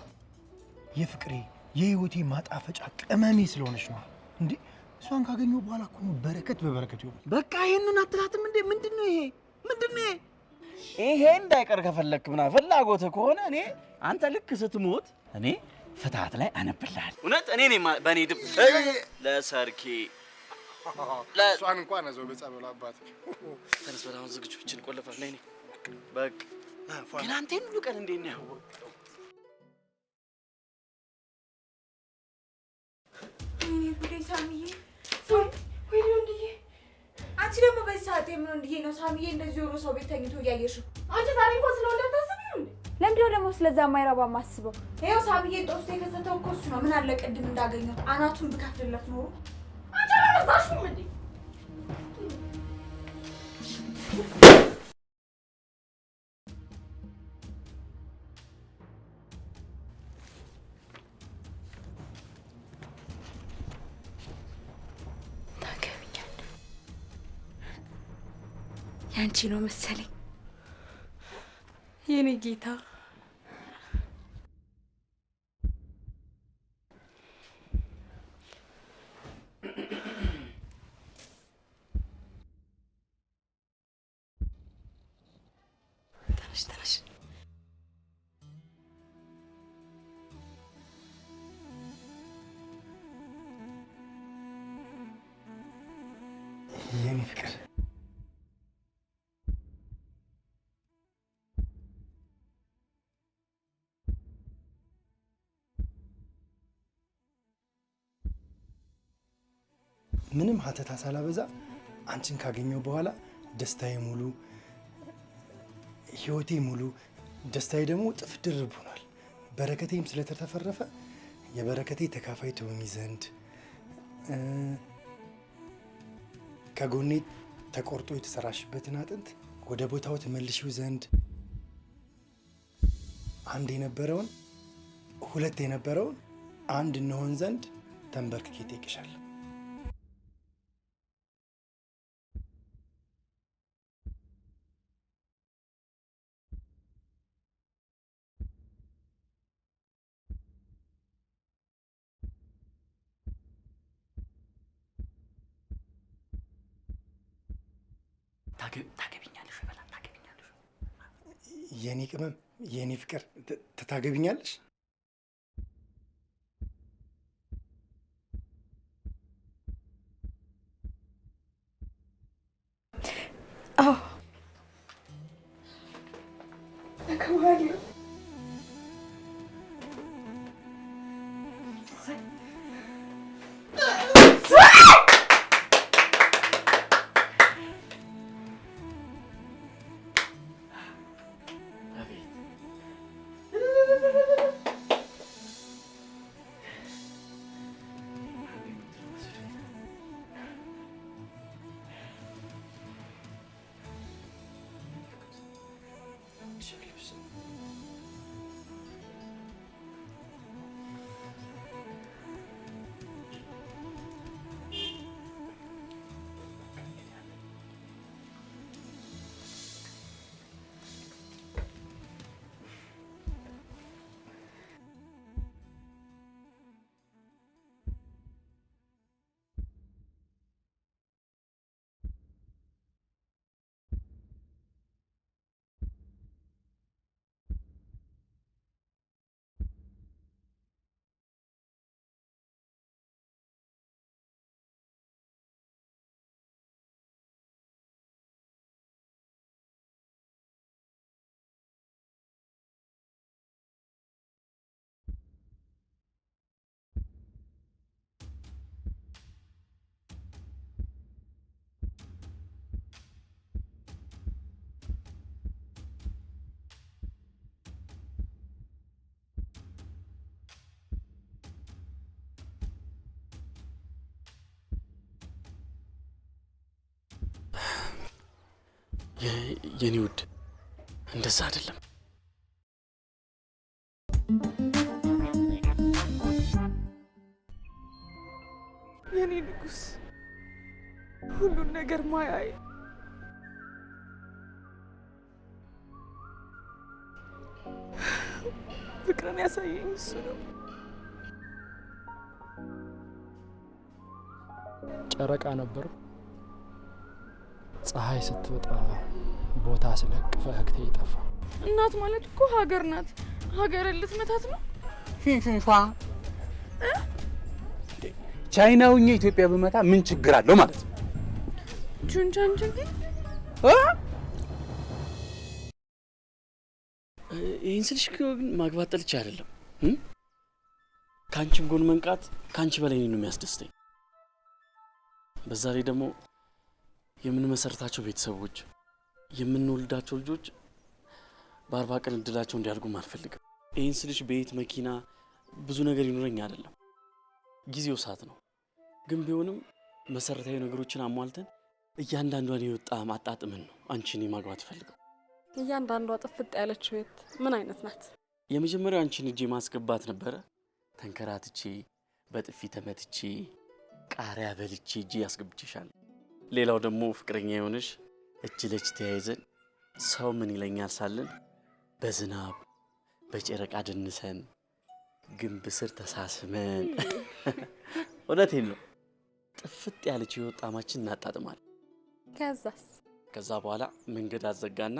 የፍቅሬ የህይወቴ ማጣፈጫ ቅመሜ ስለሆነች ነው እንዴ። እሷን ካገኘው በኋላ እኮ ነው በረከት በበረከት ይሆናል። በቃ ይሄንን አትላትም እንዴ? ምንድነው ይሄ? ምንድነው ይሄ? ይሄ እንዳይቀር ከፈለክ ምናምን ፍላጎትህ ከሆነ እኔ አንተ ልክ ስትሞት እኔ ፍትሐት ላይ አነብልሃል። እውነት እኔ ነኝ በእኔ ድብ ለሰርኬ እሷን እንኳን አዘው በጸበል አባት ተነስ በጣም ዝግጁችን ቆልፈህ ነኝ በቃ ግን አንተ ሁሉ ቀን እንዴት ነው ያወቅኸው? እኔ ጉዴ ሳሚዬ ወይ ወንድዬ አንቺ ደግሞ በዚህ ሰዓት ምን ወንድዬ ነው ሳሚዬ እንደዚህ ሆኖ ሰው ቤት ተኝቶ እያየሽው አንቺ ዛሬ እንኳን ስለወለደ ታስቢው እንዴ? ለምንድነው ደግሞ ስለዛ ማይረባ ማስበው? ይኸው ሳሚዬ ጦስቶ የከሰተው እኮ እሱ ነው። ምን አለ ቅድም እንዳገኘው አናቱን ብከፍልለት ኖሮ አንቺ አላረሳሽም እንዴ? ያንቺ ነው መሰለኝ የኔ ጌታ። ተነሽ የኔ ፍቅር ምንም ሀተታ ሳላበዛ አንቺን ካገኘው በኋላ ደስታዬ ሙሉ፣ ህይወቴ ሙሉ፣ ደስታዬ ደግሞ ጥፍ ድርብ ሆኗል። በረከቴም ስለተተፈረፈ የበረከቴ ተካፋይ ትሆኚ ዘንድ ከጎኔ ተቆርጦ የተሰራሽበትን አጥንት ወደ ቦታው ተመልሺው ዘንድ አንድ የነበረውን ሁለት የነበረውን አንድ እንሆን ዘንድ ተንበርክኬ እጠይቅሻለሁ። ታገቢኛለሽ? በላ ታገቢኛለሽ? የኔ ቅመም፣ የኔ ፍቅር ታገቢኛለሽ? አዎ አከብራለሁ። የኔ ውድ እንደዛ አይደለም። የኔ ንጉስ ሁሉን ነገር ማያይ ፍቅርን ያሳየኝ እሱ ነው። ጨረቃ ነበር ፀሐይ ስትወጣ ቦታ ስለቅ ፈገግታ ይጠፋ። እናት ማለት እኮ ሀገር ናት። ሀገርን ልትመታት ነው? ፊንፊንፋ ቻይናውኛ ኢትዮጵያ በመታ ምን ችግር አለው ማለት ነው? ቹንቻንቹንጊ ይህን ስልሽ ግን ማግባት ጠልቼ አይደለም። ከአንቺም ጎን መንቃት ከአንቺ በላይ ነው የሚያስደስተኝ። በዛ ላይ ደግሞ የምንመሰርታቸው ቤተሰቦች የምንወልዳቸው ልጆች በ40 ቀን እድላቸው እንዲያልጉም አልፈልግም። ይህን ስልሽ ቤት መኪና ብዙ ነገር ይኖረኝ አይደለም። ጊዜው ሰዓት ነው። ግን ቢሆንም መሰረታዊ ነገሮችን አሟልተን እያንዳንዷን የወጣ ማጣጥምን ነው አንቺን ማግባት ፈልገው። እያንዳንዷ ጥፍጥ ያለች ህይወት ምን አይነት ናት? የመጀመሪያው አንቺን እጄ ማስገባት ነበረ። ተንከራትቼ በጥፊ ተመትቼ ቃሪያ በልቼ እጄ ያስገብቼሻል። ሌላው ደግሞ ፍቅረኛ የሆነሽ እጅ ለእጅ ተያይዘን ሰው ምን ይለኛል ሳለን በዝናብ በጨረቃ ደንሰን ግንብ ስር ተሳስመን እውነቴን ነው ጥፍጥ ያለች ህይወት ጣማችን እናጣጥማል። ከዛ በኋላ መንገድ አዘጋና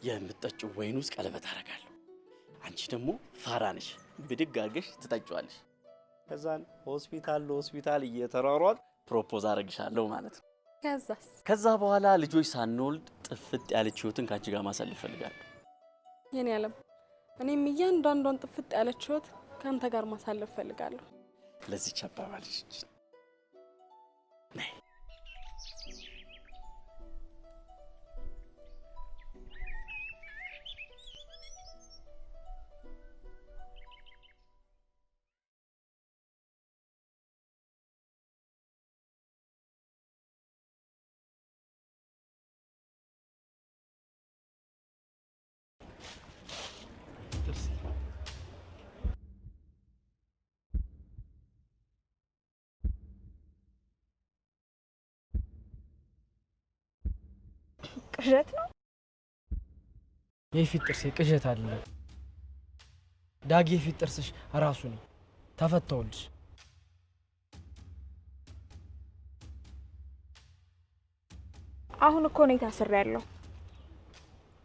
የምትጠጪው ወይን ውስጥ ቀለበት አደርጋለሁ። አንቺ ደግሞ ፋራ ነሽ፣ ብድግ አድርገሽ ትጠጪዋለሽ። ከዛን ሆስፒታል እየተሯሯጥ ፕሮፖዝ አደርግሻለሁ ማለት ነው። ከዛ በኋላ ልጆች ሳንወልድ ጥፍጥ ያለች ህይወትን ካንቺ ጋር ማሳለፍ ፈልጋለሁ። የኔ ዓለም እኔም እያንዳንዷን ጥፍጥ ያለች ህይወት ካንተ ጋር ማሳለፍ ፈልጋለሁ። ለዚህ ቻባባልሽ ነይ ቅዠት ነው? የፊት ጥርሴ ቅዠት አይደለም ዳጊ፣ የፊት ጥርስሽ ራሱ ነው። ተፈተውልሽ። አሁን እኮ ነው ታስሬያለሁ።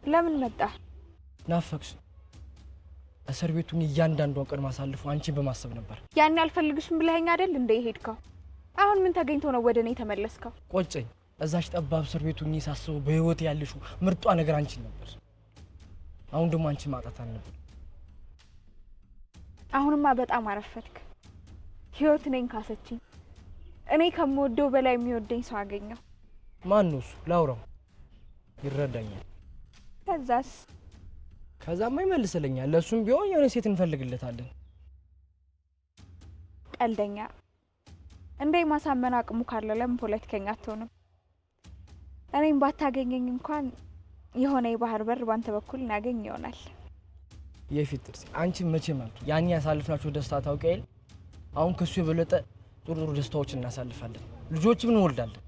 ለምን መጣ? ናፈቅሽ። እስር ቤቱን እያንዳንዷን ቀን ማሳልፉ አንቺን በማሰብ ነበር። ያን አልፈልግሽም ብለኸኝ አይደል እንደ ሄድከው? አሁን ምን ተገኝቶ ነው ወደ እኔ ተመለስከው? ቆጨኝ። እዛሽ ጠባብ እስር ቤቱን ሳስበው በህይወት ያለሹ ምርጧ ነገር አንቺን ነበር። አሁን ደግሞ አንቺን ማጣት አልነበር። አሁንማ በጣም አረፈድክ። ህይወት ነኝ ካሰችኝ። እኔ ከምወደው በላይ የሚወደኝ ሰው አገኘው። ማን ነው እሱ? ላውራው፣ ይረዳኛል። ከዛማ ይመልስልኛል። ለሱም ቢሆን የሆነ ሴት እንፈልግለታለን። ቀልደኛ። እንዴ ማሳመን አቅሙ ካለ ለምን ፖለቲከኛ አትሆንም? እኔም ባታገኘኝ እንኳን የሆነ የባህር በር ባንተ በኩል እናገኝ ይሆናል። የፊት ጥርስ አንቺ መቼ ማለት ያኔ ያሳልፍናቸው ደስታ ታውቂያለሽ። አሁን ከሱ የበለጠ ጥሩ ደስታዎች እናሳልፋለን። ልጆችም እንወልዳለን።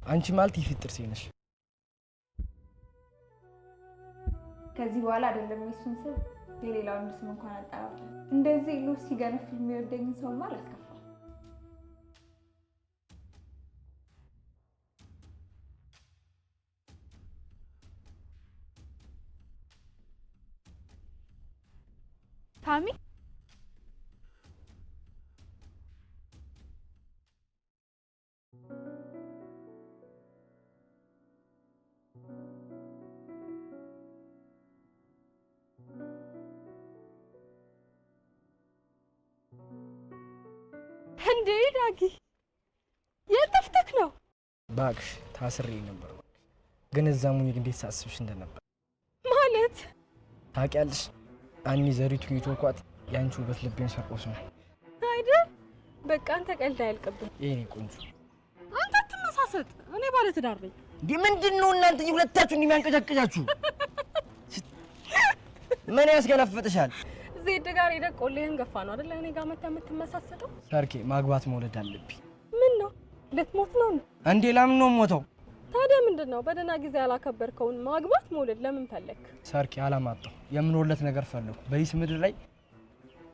አንቺ ማለት የፊት ጥርሴ ነሽ። ከዚህ በኋላ አይደለም የሱን ስም የሌላውን ስም እንኳን አጣራው። እንደዚህ ሉ ሲገነፍል የሚወደኝ ሰው ማለት ነው። ታሚ እንዴ ዳጊ የጠፍተክ ነው? ባክሽ ታስሬ ነበር። ግን እዛ ሙኝ እንዴት ሳስብሽ እንደነበር ማለት ታውቂያለሽ። አኒ ዘሪቱ ይቶኳት ያንቺ ውበት ልቤን ሰርቆስ ነው አይደል? በቃ አንተ ቀልድ አያልቅብህ። የኔ ቆንጆ አንተ አትመሳሰጥ። እኔ ባለ ትዳር ነኝ። እንዴ ምንድነው እናንተ ሁለታችሁ እንደሚያንቀጫቅጫችሁ? ምን ያስገለፍጥሻል? ዜድ ጋር ሄደህ ቆሌህን ገፋ ነው አይደል? እኔ ጋር መተህ የምትመሳሰጠው። ሰርኬ ማግባት መውለድ አለብኝ። ምን ነው ልትሞት ነው እንዴ? ለምን ነው ሞተው? ታዲያ ምንድነው? በደህና ጊዜ ያላከበርከውን ማግባት መውለድ ለምን ፈለክ? ሰርኬ አላማጣው የምንወለት ነገር ፈለኩ። በይስ ምድር ላይ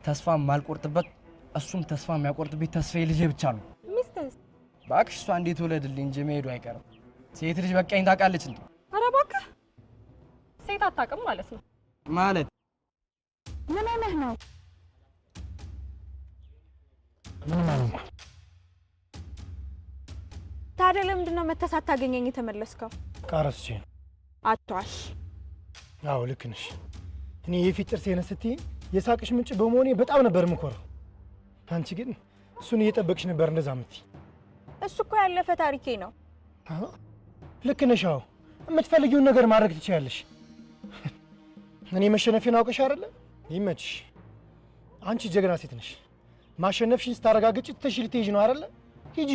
ተስፋ ማልቆርጥበት እሱም ተስፋ የሚያቆርጥበት ተስፋዬ ልጄ ብቻ ነው። ሚስትስ? እባክሽ እሷ እንዴት ወለድልኝ እንጂ መሄዱ አይቀርም። ሴት ልጅ በቃኝ ታውቃለች እንዴ? ኧረ እባክህ ሴት አታውቅም ማለት ነው? ማለት ምን ሆነህ ነው? ምን ማለት ነው? ታዲያ ለምንድን ነው መተህ ሳታገኘኝ የተመለስከው? ቃረስቼ ነው። አትዋሽ። አዎ ልክ ነሽ። እኔ የፊት ጥርሴን ስትይ የሳቅሽ ምንጭ በመሆኔ በጣም ነበር የምኮረው። አንቺ ግን እሱን እየጠበቅሽ ነበር እንደዛ የምትይ። እሱ እኮ ያለፈ ታሪኬ ነው። አዎ ልክ ነሽ። አዎ የምትፈልጊውን ነገር ማድረግ ትችያለሽ። እኔ መሸነፌን አውቀሽ አይደለ? ይመችሽ። አንቺ ጀግና ሴት ነሽ። ማሸነፍሽን ስታረጋግጪ ትተሽ ልትሄጂ ነው አይደለ? ሂጂ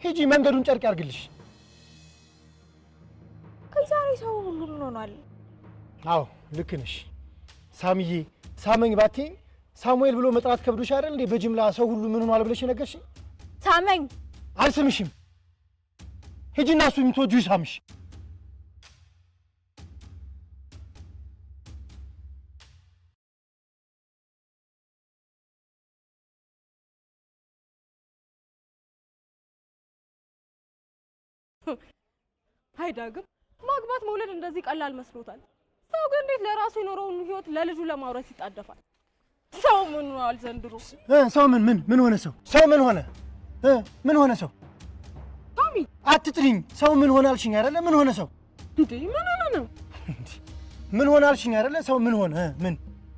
ሂጂ፣ መንገዱን ጨርቅ ያርግልሽ። ከዛሬ ሰው ሁሉ ምን ሆኗል? አዎ ልክ ነሽ። ሳምዬ ሳመኝ ባትይኝ ሳሙኤል ብሎ መጥራት ከብዶሽ አይደል እንዴ? በጅምላ ሰው ሁሉ ምን ሆኗል ብለሽ ነገርሽኝ። ሳመኝ። አልስምሽም። ሂጂና እሱ የምትወጂው ይሳምሽ። አይ ዳግም ማግባት መውለድ እንደዚህ ቀላል መስሎታል። ሰው ግን እንዴት ለራሱ የኖረውን ህይወት ለልጁ ለማውረስ ይጣደፋል? ሰው ምን ሆኗል ዘንድሮ? ሰው ምን ሆነ? ሰው ምን ሆነ? ምን ሆነ ሰው? ታሚ አትጥሪኝ። ሰው ምን ሆነ አልሽኝ አይደለ? ምን ሆነ ሰው? እንዴ ምን ሆነ ነው? ምን ሆነ አልሽኝ አይደለ? ሰው ምን ሆነ? ምን?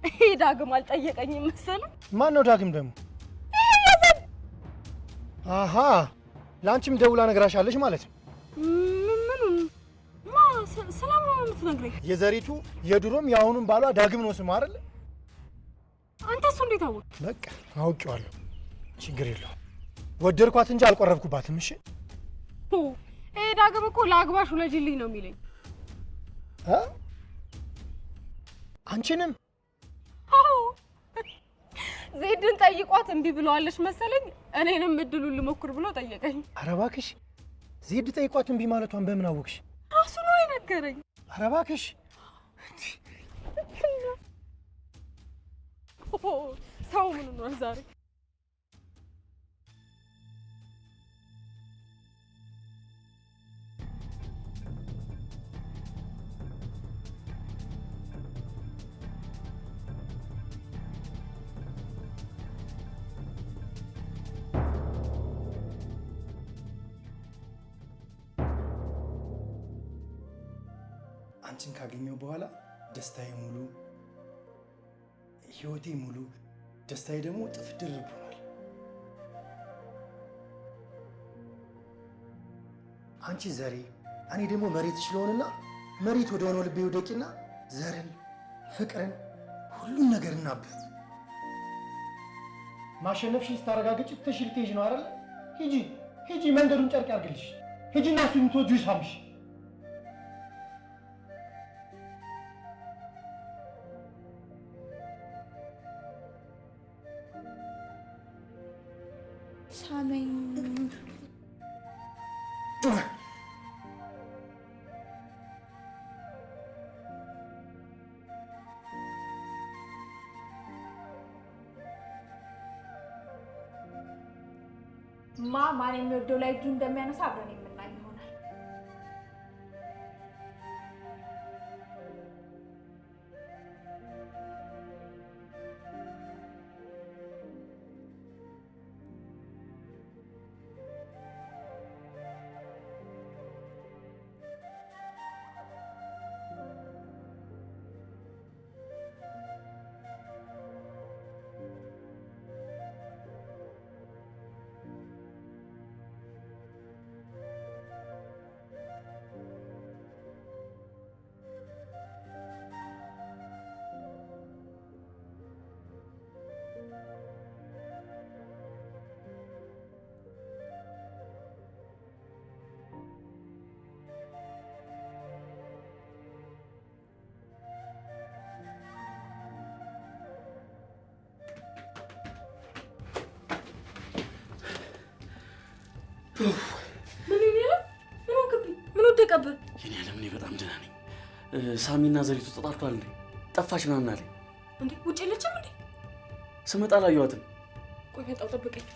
ይሄ ዳግም አልጠየቀኝም መሰለኝ። ማን ነው ዳግም ደግሞ? አሃ ለአንቺም ደውላ ነግራሻለሽ ማለት ነው። ስለማን የምትነግረኝ? የዘሪቱ የድሮም የአሁኑም ባሏ ዳግም ነው ስሙ አይደለ? አንተ እሱ እንዴት አወቅ? በቃ አውቄዋለሁ። ችግር የለውም። ወደድኳት እንጂ አልቆረብኩባትም። እሺ ይሄ ዳግም እኮ ለአግባሽ ውለጂልኝ ነው የሚለኝ። አንቺንም? አዎ ዜድን ጠይቋት እምቢ ብለዋለች መሰለኝ። እኔንም እድሉን ልሞክር ብሎ ጠየቀኝ። ኧረ እባክሽ ዜድ ጠይቋት እምቢ ማለቷን በምን አወቅሽ? ራሱ ነው የነገረኝ። ኧረ እባክሽ ሰው ምን ሆኗል ዛሬ? አንቺን ካገኘው በኋላ ደስታዬ ሙሉ፣ ህይወቴ ሙሉ፣ ደስታዬ ደግሞ ጥፍ ድርብ ሆኗል። አንቺ ዘሬ፣ እኔ ደግሞ መሬትሽ ልሆንና መሬት ወደ ሆነው ልቤ ውደቂና ዘርን፣ ፍቅርን፣ ሁሉም ነገር እናብብ። ማሸነፍሽን ስታረጋግጪ ትተሽ ልትሄጂ ነው አይደለ? ሂጂ ሂጂ፣ መንገዱን ጨርቅ ያርግልሽ። ሂጂና እሱ የምትወጂው ይሳምሽ። ሳመኝ። ማን የሚወደው ላይ እጁ እንደሚያነሳ አብረን የምናይ ይሆናል። ምን ወደቀብህ? የኔ ዓለም እኔ በጣም ደህና ነኝ። ሳሚና ዘሪቱ ተጣልቷል እንዴ? ጠፋች ምናምን አለኝ። እንዴ ውጭ የለችም እንዴ? ስመጣ አላየኋትም። ቆይ መጣሁ፣ ጠብቀኝ።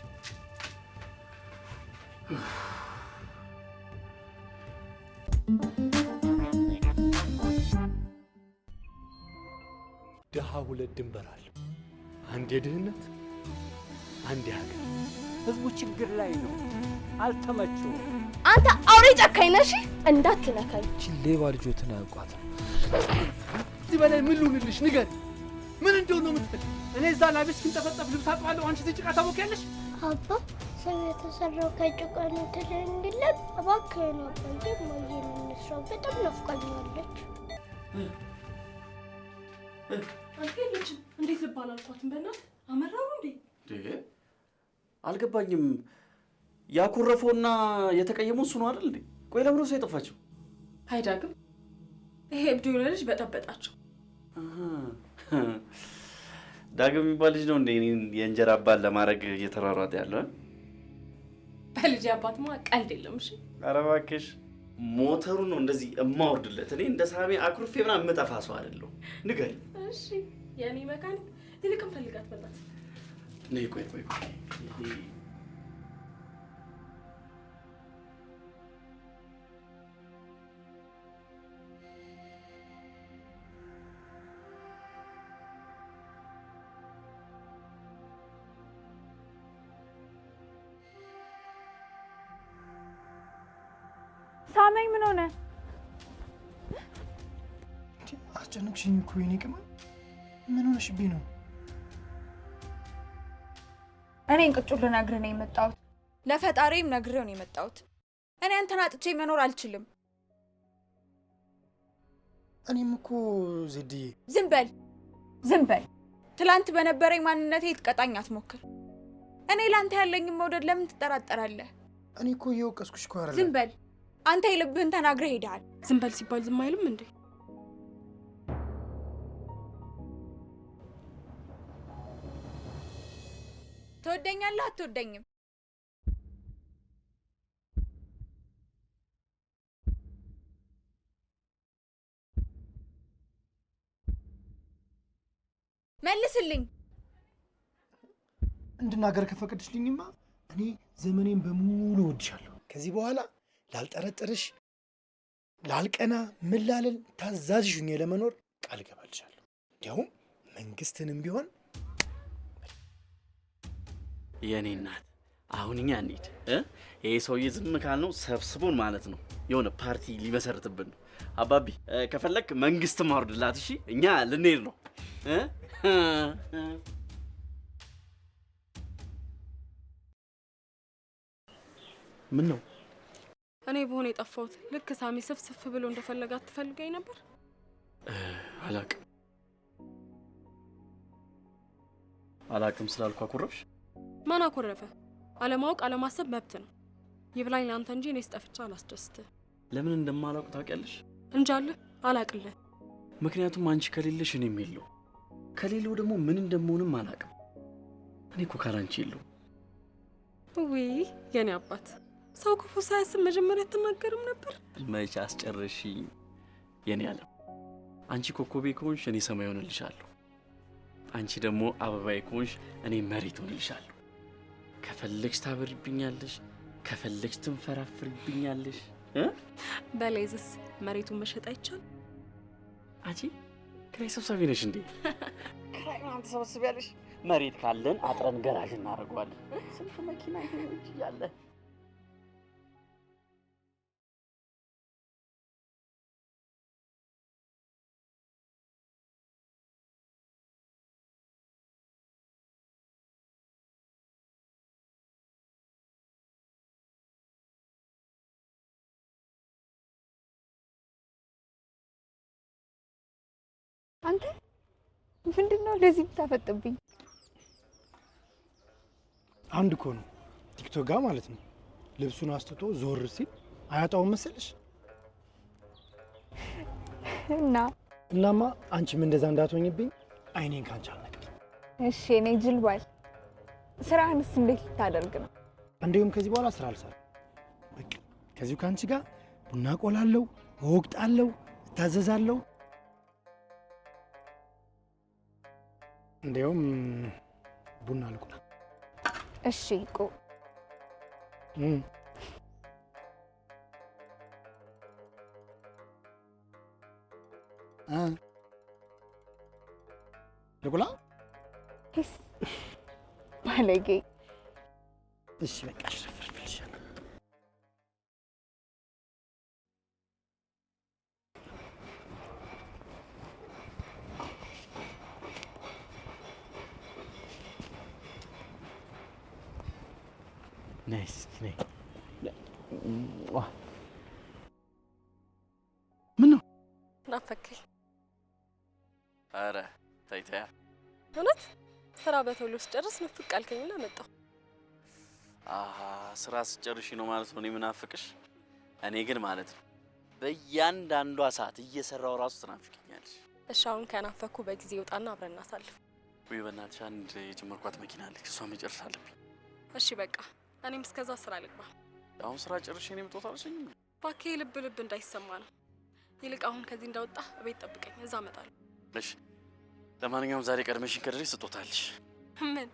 ድሃ ሁለት ድንበር አለው። አንድ የድህነት፣ አንድ የሀገር። ህዝቡ ችግር ላይ ነው፣ አልተመቸውም። አንተ አውሬ ጨካኝ ነሽ፣ እንዳትነካኝ። ሌባ ልጆትን አያውቋትም። እዚህ በላይ ምን ልሁንልሽ? ንገሪ፣ ምን እንደሆነ ነው የምትፈልጊው? እኔ እዛ ላቤ እስኪንጠፈጠፍ ልብስ አጥባለሁ፣ አንቺ እዚህ ጭቃ ታቦኪያለሽ። አባ ሰው የተሰራው ከጭቃ ነው ትለኝለት። እባክህን አባዬ ማየን እንስራው፣ በጣም ናፍቃኛለች። አንተ ልጅም እንዴት ልባል አልኳትም። በእናትህ አመራሩ እንዴ? አልገባኝም። ያኮረፈውና የተቀየመው እሱ ነው አይደል እንዴ? ቆይ ለምን ነው የጠፋችው? አይዳግም ይሄ እብድ የሆነ ልጅ በጠበጣቸው። ዳግም የሚባል ልጅ ነው እንዴ እኔን የእንጀራ አባል ለማድረግ እየተሯሯጠ ያለው? በልጅ አባትማ ቀልድ የለም። እሺ ኧረ እባክሽ ሞተሩን ነው እንደዚህ እማወርድለት። እኔ እንደ ሳሚ አኩርፌ ምናምን የምጠፋ ሰው አይደለሁ። ንገሪ። እሺ የኔ መካኒክ ይልቅም ፈልጋት በላት። ነይ ቆይ ሳመኝ። ምን ሆነ? አስጨነቅሽኝ እኮ የኔ ቅመም። ምን ሆነሽብኝ ነው? እኔ እንቅጩን ልነግርህ ነው የመጣሁት። ለፈጣሪም ነግሬው ነው የመጣሁት። እኔ አንተን አጥቼ መኖር አልችልም። እኔም እኮ ዜድዬ። ዝም በል። ትላንት በነበረኝ ማንነቴ ትቀጣኝ አትሞክር። እኔ ላንተ ያለኝን መውደድ ለምን ትጠራጠራለህ? እኔ እኮ እየወቀስኩሽ እኮ አይደለም። ዝም በል። አንተ የልብህን ተናግረህ ሄደሃል። ዝም በል ሲባል ዝም አይልም እንዴ? ትወደኛለህ አትወደኝም? መልስልኝ። እንድናገር ከፈቀድሽልኝማ እኔ ዘመኔን በሙሉ እወድሻለሁ። ከዚህ በኋላ ላልጠረጥርሽ፣ ላልቀና፣ ምን ላልል ታዛዥሽ ሆኜ ለመኖር ቃል እገባልሻለሁ። እንዲያውም መንግስትንም ቢሆን የኔ እናት አሁን እኛ እንሂድ። ይሄ ሰውዬ ዝም ካልነው ሰብስቦን ማለት ነው የሆነ ፓርቲ ሊመሰርትብን ነው። አባቢ ከፈለክ መንግስት ማውርድላት። እሺ እኛ ልንሄድ ነው። ምን ነው? እኔ በሆነ የጠፋሁት ልክ ሳሚ ስፍስፍ ብሎ እንደፈለጋት ትፈልገኝ ነበር። አላቅም ስላልኩ አኮረፍሽ? ማን አኮረፈ? አለማወቅ አለማሰብ መብት ነው። ይብላኝ ለአንተ እንጂ እኔ ስጠፍቻ አላስደስትህ። ለምን እንደማላውቅ ታውቂያለሽ? እንጃለህ አላቅልህ። ምክንያቱም አንቺ ከሌለሽ እኔም የለው፣ ከሌለው ደግሞ ምን እንደምሆንም አላቅም። እኔ እኮ ካላንቺ የለው። ውይ የኔ አባት፣ ሰው ክፉ ሳያስብ መጀመሪያ አትናገርም ነበር? መች አስጨረሽኝ የኔ ዓለም። አንቺ ኮኮቤ ከሆንሽ እኔ ሰማይ ሆንልሻለሁ። አንቺ ደግሞ አበባዬ ከሆንሽ እኔ መሬት ሆንልሻለሁ። ከፈለግሽ ታበሪብኛለሽ፣ ከፈለግሽ ትንፈራፍሪብኛለሽ። በሌዝስ መሬቱን መሸጥ አይቻል? አንቺ ክራይ ሰብሳቢ ነሽ እንዴ? ክራይ ነው ትሰበስቢያለሽ? መሬት ካለን አጥረን ገራዥ እናደርገዋለን። ስንት መኪና ይሄ ያለ አንተ ምንድነው ለዚህ ብታፈጥብኝ? አንድ እኮ ነው ቲክቶክ ጋር ማለት ነው። ልብሱን አስጥቶ ዞር ሲል አያጣውም መሰለሽ? እናማ አንቺም እንደዛ እንዳትሆኝብኝ አይኔን ካንቺ አልነቅልኝ። እሺ እኔ ጅልባል ስራህንስ እንዴት ልታደርግ ነው? እንዲሁም ከዚህ በኋላ ስራ አልሰራም። በቃ ከዚሁ ካንቺ ጋር ቡና ቆላለሁ፣ እወቅጣለሁ፣ እታዘዛለሁ። እንዲያውም ቡና ልቁላ። እሺ ቁ ልቁላ። ባለጌ። እሺ በቃ አሽረፍርፍልሻለሁ። ነይ ነይ። ምን ነው ናፈከኝ? ኧረ ተይ ተይ። እውነት ስራ በቶሎ ስጨርስ ንፍቅ አልከኝና መጣሁ። ስራ ስጨርሽ ነው ማለት ነው እኔ ምናፍቅሽ? እኔ ግን ማለት ነው በእያንዳንዷ ሰዓት እየሰራው ራሱ ትናፍቅኛለሽ። እሺ አሁን ከናፈኩ በጊዜ ይውጣና አብረን እናሳልፍ። ወይ በእናትሽ አንድ የጀመርኳት መኪና አለች፣ እሷን መጨረስ አለብኝ። እሺ በቃ እኔም እስከዛ ስራ ልግባ። አሁን ስራ ጨርሼ ነው የምትወጣው አልሽኝ? እባክህ ልብ እንዳይሰማ ነው። ይልቅ አሁን ከዚህ እንዳወጣ እቤት ጠብቀኝ፣ እዛ እመጣለሁ። እሺ ለማንኛውም ዛሬ ቀድመሽኝ ከደረስሽ ስጦታለሽ። ምን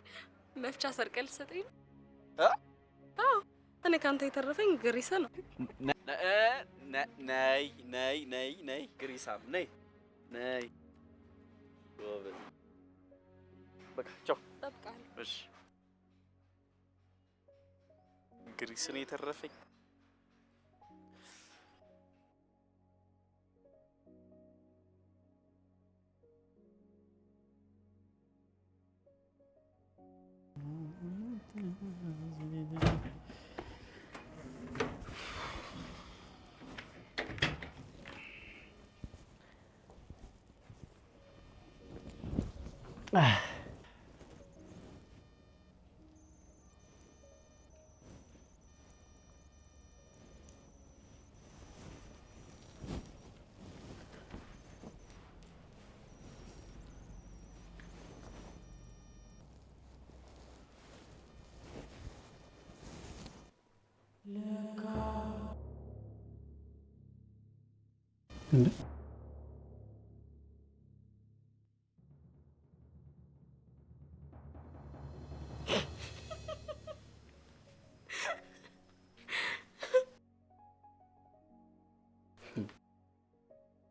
መፍቻ ሰርቀል ሰጠኝ ነው? አዎ እኔ ካንተ የተረፈኝ ግሪሳ ነው። ነይ ነይ ነይ ነይ ግሪሳም ነይ ነይ። ጎበዝ በቃ ቻው። ጠብቃለሁ። እሺ ግሪስ ነው የተረፈኝ። እንዴ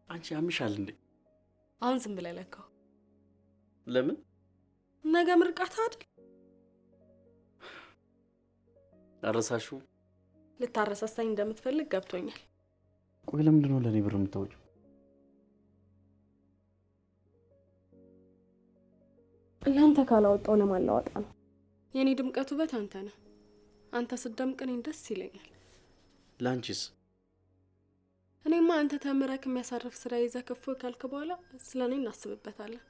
አንቺ ያምሻል እንዴ? አሁን ዝም ብለህ ለካው። ለምን? ነገ ምርቃት አይደል? አረሳሽው? ልታረሳሳኝ እንደምትፈልግ ገብቶኛል። ቆይ ለምንድን ነው ለኔ ብር የምታወጪው? ለአንተ ካላወጣው ለማላወጣ ነው። የኔ ድምቀቱ ውበት አንተ ነህ። አንተ ስትደምቅ እኔን ደስ ይለኛል። ላንቺስ? እኔማ አንተ ተምረክ የሚያሳርፍ ስራ ይዘህ ከፍ ካልክ በኋላ ስለኔ እናስብበታለን።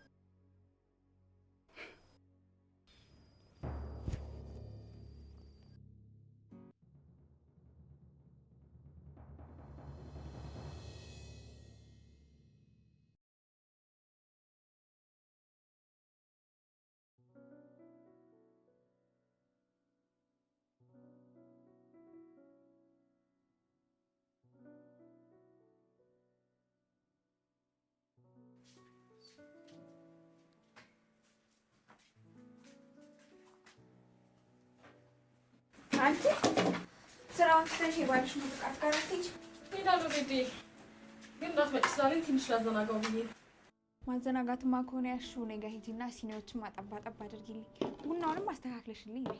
አንቺ ስራውን ትተሽ የባልሽ ምርቃት ጋር አትሄጂ? ሄዳለሁ ቤቴ፣ ግን እንዳትመጪ ስላለኝ ትንሽ ላዘናጋው ብዬ ነው። ማዘናጋትማ ከሆነ ያልሽው እኔ ጋር ሂጂና ሲኒዎችን ማጠባጠብ አድርጊልኝ፣ ቡናውንም አስተካክለሽልኝ ነይ።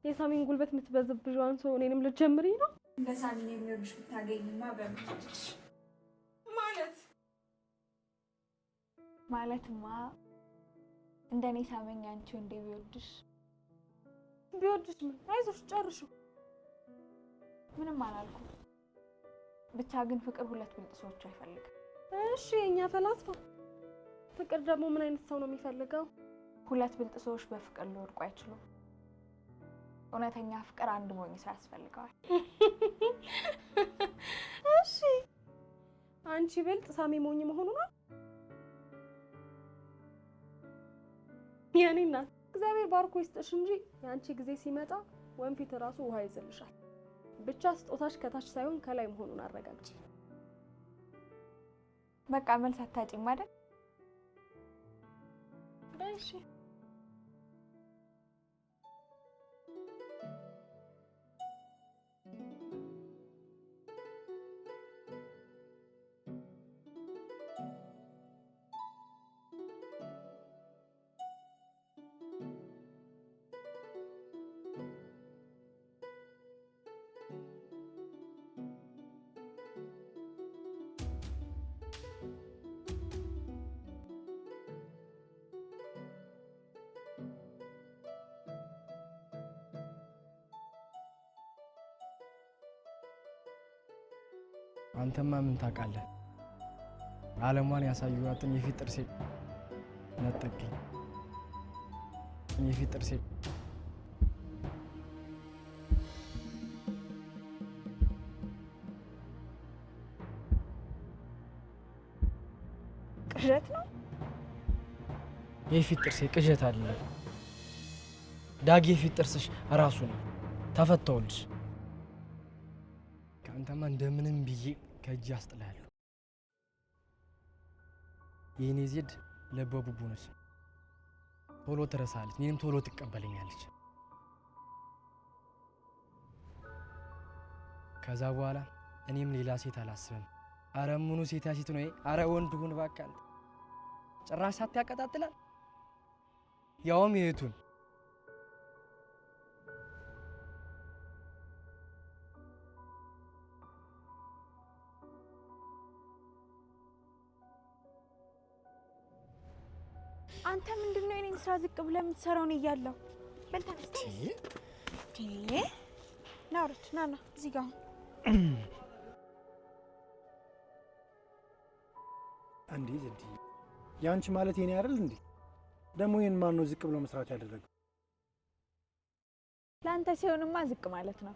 የሳሚን ጉልበት የምትበዝብዥው አንሶ እኔንም ልትጀምሪ ነው? እንደ ሳሚን የሚወድሽ ብታገኝማ በምትልሽ ማለትማ እንደኔ ሳመኝ አንቺ እንደ ቢወድሽ ምን አይዞሽ ጨርሹ። ምንም አላልኩም። ብቻ ግን ፍቅር ሁለት ብልጥ ሰዎች አይፈልግም። እሺ የኛ ፈላስፋ ፍቅር ደግሞ ምን አይነት ሰው ነው የሚፈልገው? ሁለት ብልጥ ሰዎች በፍቅር ሊወድቁ አይችሉም። እውነተኛ ፍቅር አንድ ሞኝ ሰው ያስፈልገዋል። እሺ አንቺ ብልጥ ሳሚ ሞኝ መሆኑ ነው? የኔ እናት እግዚአብሔር ባርኮ ይስጥሽ እንጂ ያንቺ ጊዜ ሲመጣ ወንፊት ራሱ ውሃ ይዘልሻል። ብቻ ስጦታሽ ከታች ሳይሆን ከላይ መሆኑን አረጋግጪ። በቃ መልስ አታጪም አይደል? እሺ አንተማ ምን ታውቃለህ? ዓለሟን ያሳዩዋትን የፊት ጥርሴ ነጠቀኝ። የፊት ጥርሴ ቅዠት ነው። የፊት ጥርሴ ቅዠት አይደለም ዳጊ፣ የፊት ጥርስሽ ራሱ ነው። ተፈተውልሽ። ከአንተማ እንደምንም ብዬ ከእጅ አስጥላለሁ። የኔ ዜድ ለበቡቡ ነች። ቶሎ ትረሳለች፣ እኔንም ቶሎ ትቀበለኛለች። ከዛ በኋላ እኔም ሌላ ሴት አላስብም። አረ ምኑ ሴት ያሲት ነው? አረ ወንድ ሁን እባክህ። አንተ ጭራሽ ሳት ያቀጣጥላል፣ ያውም የቱን አንተ ምንድነው የኔን ስራ ዝቅ ብለህ የምትሰራው? ነው እያለሁ በልታ ናውርት ናና እዚህ ጋር እንዴ ዘዲ ያንቺ ማለት የኔ አይደል እንዴ? ደግሞ ይሄን ማን ነው ዝቅ ብሎ መስራት ያደረገው? ለአንተ ሲሆንማ ዝቅ ማለት ነው።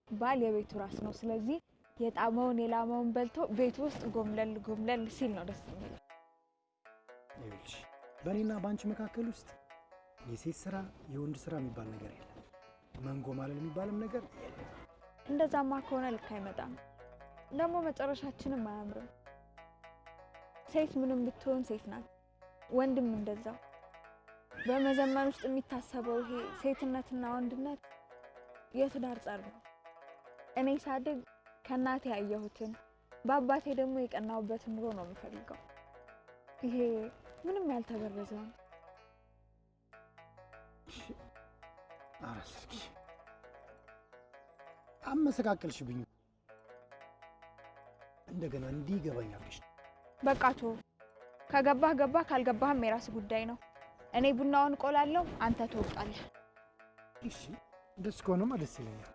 ባል የቤቱ ራስ ነው። ስለዚህ የጣመውን የላመውን በልቶ ቤቱ ውስጥ ጎምለል ሲል ነው ደስ የሚለው። ይኸውልሽ በእኔና ባንቺ መካከል ውስጥ የሴት ስራ የወንድ ስራ የሚባል ነገር የለም። መንጎ ማለት የሚባልም ነገር የለም። እንደዛማ ከሆነ ልክ አይመጣም። ደግሞ መጨረሻችንም አያምርም። ሴት ምንም ብትሆን ሴት ናት፣ ወንድም እንደዛው። በመዘመን ውስጥ የሚታሰበው ይሄ ሴትነትና ወንድነት የትዳር ጸር ነው። እኔ ሳድግ ከእናቴ ያየሁትን በአባቴ ደግሞ የቀናውበትን ኑሮ ነው የምፈልገው። ይሄ ምንም ያልተበረዘ ነው። አራስኪ አመሰቃቀልሽብኝ። እንደገና እንዲገባኝ አድርገሽ በቃቶ ከገባህ ገባህ፣ ካልገባህም የራስ ጉዳይ ነው። እኔ ቡናውን ቆላለሁ፣ አንተ ትወጣለህ። እሺ ደስ ከሆነማ ደስ ይለኛል።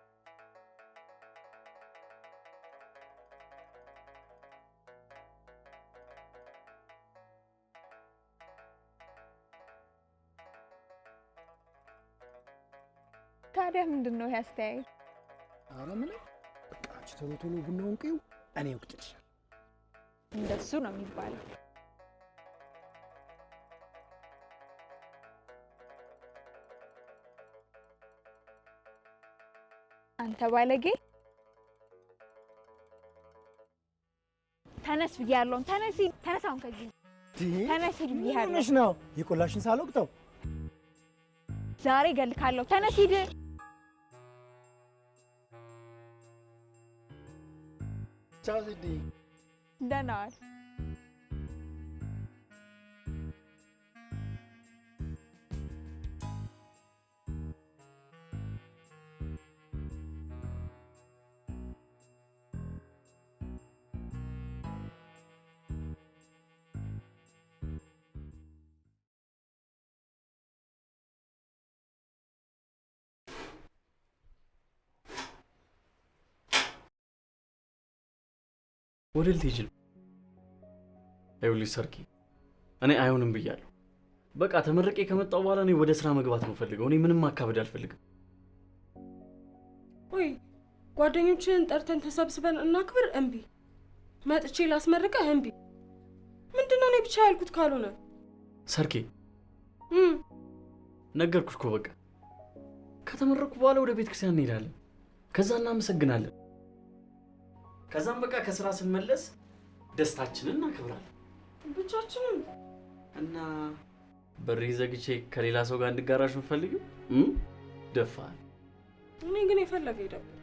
ታዲያ ምንድነው ይሄ አስተያየት? ኧረ ምን በቃ አንቺ ቶሎ ቡናውን ቅዩ፣ እኔ እወቅጥልሻለሁ። እንደሱ ነው የሚባለው። አንተ ባለጌ ተነስ ብያለሁ። ተነስ አሁን ከዚህ ተነስ ብያለሁ። ምንሽ ነው የቆላሽን ሳልወቅተው ዛሬ እገልካለሁ። ተነስ ሂድ። ቻው ዜድ። ደህና ዋል። ወደ ልትሄጂ ነው? ይኸውልሽ ሰርኪ፣ እኔ አይሆንም ብያለሁ። በቃ ተመርቄ ከመጣሁ በኋላ እኔ ወደ ስራ መግባት ነው ፈልገው። እኔ ምንም ማካበድ አልፈልግም። ቆይ ጓደኞችን ጠርተን ተሰብስበን እናክብር? እምቢ። መጥቼ ላስመርቀህ? እምቢ። ምንድነው እኔ ብቻ ያልኩት ካልሆነ? ሰርኪ ነገርኩሽ እኮ በቃ ከተመረኩ በኋላ ወደ ቤተ ክርስቲያን እንሄዳለን። ከዛ እናመሰግናለን። ከዛም በቃ ከስራ ስንመለስ ደስታችንን እናከብራለን። ብቻችንን እና በሬ ዘግቼ ከሌላ ሰው ጋር እንድጋራሽ የምትፈልጊው? ደፋል። እኔ ግን የፈለገ ይደብር።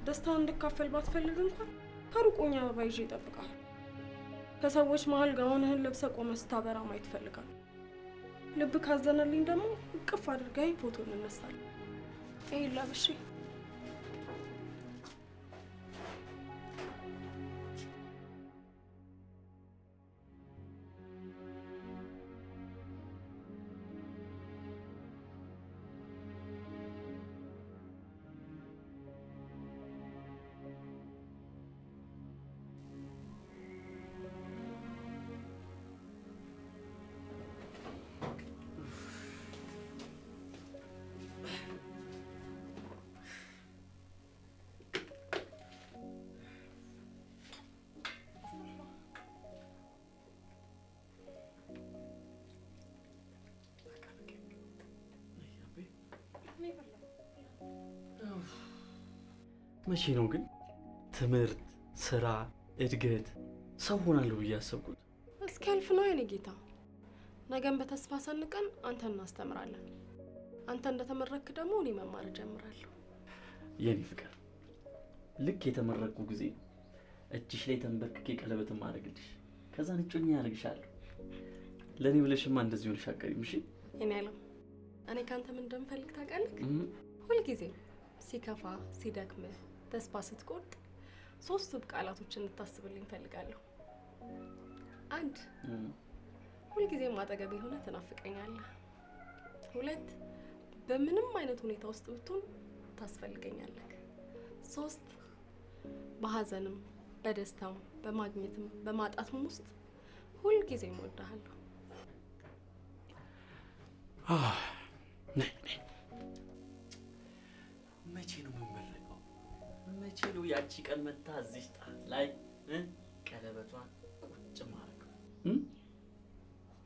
ደስታውን እንድካፈል ባትፈልግ እንኳን ከሩቁኛ አበባ ይዤ እጠብቅሃለሁ። ከሰዎች መሀል ጋውንህን ለብሰህ ቆመህ ስታበራ ማየት እፈልጋለሁ። ልብ ካዘነልኝ ደግሞ እቅፍ አድርገኝ ፎቶ እንነሳለን። ይሄን ለብሼ መቼ ነው ግን ትምህርት፣ ስራ፣ እድገት ሰው ሆናለሁ ብዬ ያሰብኩት? እስኪያልፍ ነው የኔ ጌታ። ነገን በተስፋ ሰንቀን አንተ እናስተምራለን። አንተ እንደተመረክ ደግሞ እኔ መማር ጀምራለሁ። የኔ ፍቅር ልክ የተመረኩ ጊዜ እጅሽ ላይ ተንበርክኬ ቀለበትን ማድረግልሽ፣ ከዛ እጮኛ ያደርግሻለሁ። ለኔ ብለሽማ እንደዚህ ሆነሽ አቀሪም። እሺ እኔ ያለው እኔ ካንተ ምን እንደምፈልግ ታውቃለህ? ሁልጊዜ ሲከፋ፣ ሲደክምህ፣ ተስፋ ስትቆርጥ 3 ውብ ቃላቶችን እንድታስብልኝ እፈልጋለሁ። 1 ሁልጊዜም አጠገቤ ሆነህ ትናፍቀኛለህ። 2 በምንም አይነት ሁኔታ ውስጥ ብትሆን ታስፈልገኛለህ። 3 በሐዘንም በደስታም በማግኘትም በማጣትም ውስጥ ሁልጊዜም እወድሃለሁ። መቼ ነው የምንመረቀው? መቼ ነው ያቺ ቀን መታ እዚህ ጣት ላይ ቀለበቷን ቁጭ ማድረግ?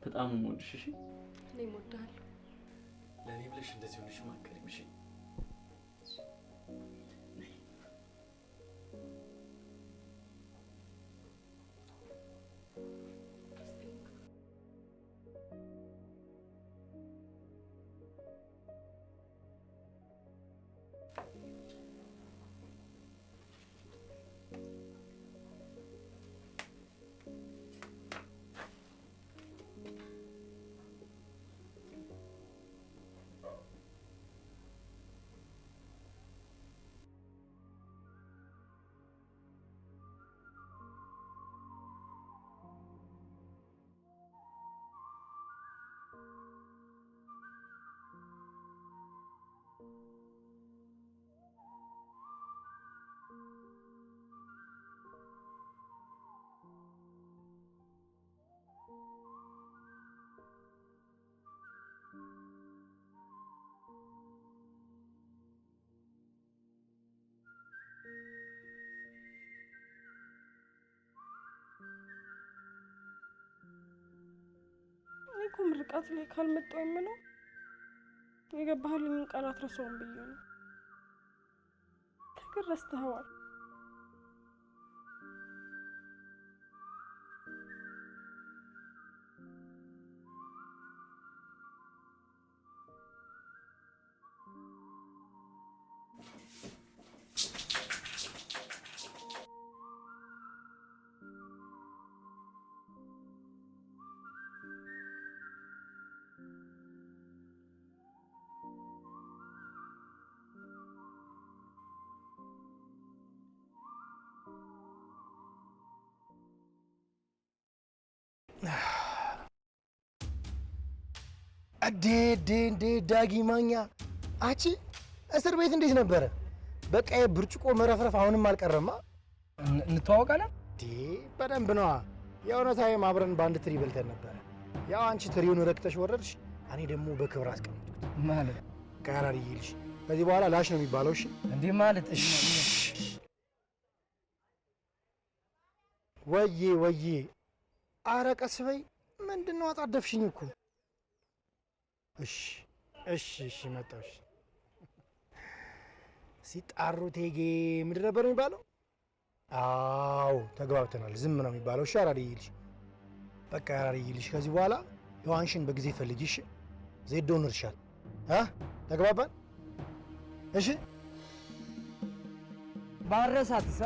በጣም የምወድሽ። እሺ እኔም እወድሃለሁ። ለኔ ብለሽ እንደዚህ ሆነሽ ማከሪም። እሺ እኔ እኮ ምርቃት ላይ ካልመጣሁ የምለው የገባህልኝን ቃል አትረሳውም ብዬ ነው። ግን ረስተኸዋል። እንዴ ዳጊ ማኛ አቺ እስር ቤት እንዴት ነበረ? በቃ የብርጭቆ መረፍረፍ አሁንም አልቀረማ። እንተዋወቃለን? በደንብ ነዋ። የእውነታዊም አብረን በአንድ ትሪ በልተን ነበረ። ያው አንቺ ትሪውን ረግጠሽ ወረድሽ፣ እኔ ደግሞ በክብር አስቀምጥኩት። ማለት ቀራሪ ይልሽ ከዚህ በኋላ ላሽ ነው የሚባለው። እሺ እንዴ ማለት ወዬ ኧረ ቀስ በይ። ምንድነው አጣደፍሽኝ እኮ። እሺ መጣሁ። ሲጣሩ ቴጌ ምንድን ነበር የሚባለው? አዎ ተግባብተናል። ዝም ነው የሚባለው። እሺ አራሪ ይልሽ፣ በቃ አራሪ ይልሽ። ከዚህ በኋላ ዮሐንሽን በጊዜ ፈልጊ። እሺ ዜዶን እርሻል። ተግባባን? እሺ ባረሳትሳ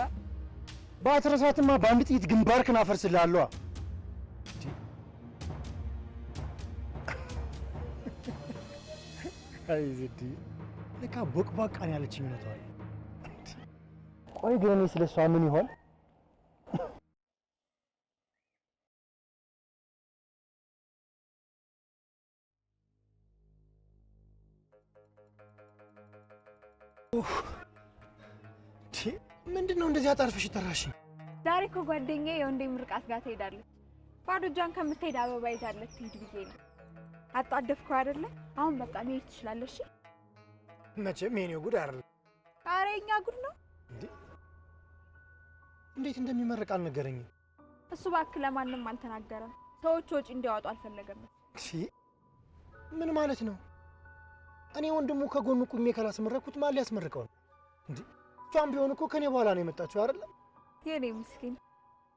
ባትረሳትማ በአንድ ጥይት ግንባርክን አፈርስልሃለሁ። አይ ዜድ ለካ ቦቅቧቃን ያለችኝ እውነቷን። ቆይ ግን እኔ ስለሷ ምን ይሆን? ምንድነው እንደዚህ አጣርፈሽ ተራሽ? ዛሬ እኮ ጓደኛዬ የወንዴ ምርቃት ጋር ትሄዳለች። ባዶ እጇን ከምትሄድ አበባ ይዛለት ትሄድ ብዬ ነው። አጣደፍከው አይደለ? አሁን በቃ መሄድ ትችላለሽ። መቼም የኔው ጉድ አይደለም። ኧረ የእኛ ጉድ ነው። እንዴት እንደሚመረቅ አልነገረኝም። እሱ እባክህ ለማንም አልተናገረም። ሰዎች ወጪ እንዲያወጡ አልፈለገም። ምን ማለት ነው? እኔ ወንድሙ ከጎኑ ቁሜ ካላስመረኩት ማን ሊያስመርቀው ነው? እሱ እሷም ቢሆን እኮ ከኔ በኋላ ነው የመጣችው አይደል? የኔ ምስኪን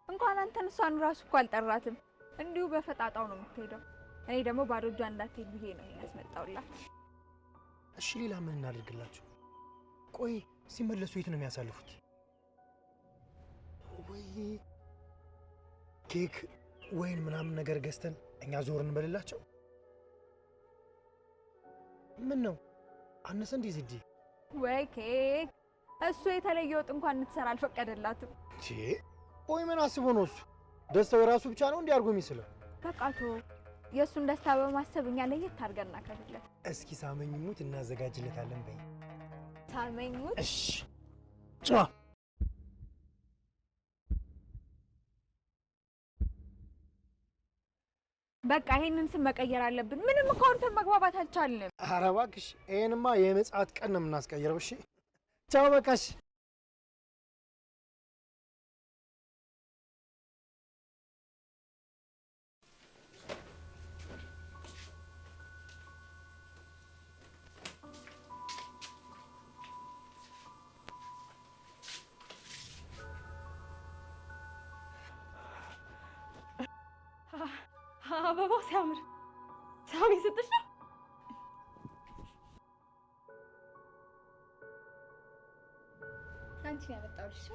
እንኳን አንተን እሷን ራሱ እኮ አልጠራትም። እንዲሁ በፈጣጣው ነው የምትሄደው። እኔ ደግሞ ባዶ እጇን እንዳትሄድ ብዬ ነው ያስመጣውላት። እሺ ሌላ ምን እናድርግላቸው? ቆይ ሲመለሱ የት ነው የሚያሳልፉት? ወይ ኬክ ወይን ምናምን ነገር ገዝተን እኛ ዞር እንበልላቸው? ምን ነው አነሰ እንዴ ዝዲ? ወይ ኬክ እሱ የተለየ ወጥ እንኳን እንድትሰራ አልፈቀደላትም። ቆይ ምን አስቦ ነው እሱ? ደስታው የራሱ ብቻ ነው እንዲህ አድርጎ የሚስለው? በቃቶ የእሱን ደስታ በማሰብ እኛ ለየት አድርገን እናከብርለት። እስኪ ሳመኝ ሙት እናዘጋጅለታለን በይ። ሳመኝ ሙት? እሺ ጫ በቃ ይሄንን ስም መቀየር አለብን። ምንም እኮ አንተን መግባባት አልቻልንም። ኧረ እባክሽ ይሄንማ የምጽአት ቀን ነው የምናስቀይረው። እሺ ቻው በቃሽ። አበባው ሲያምር ሳሚ ስትሽ ነው። አንቺ ያመጣውልሽ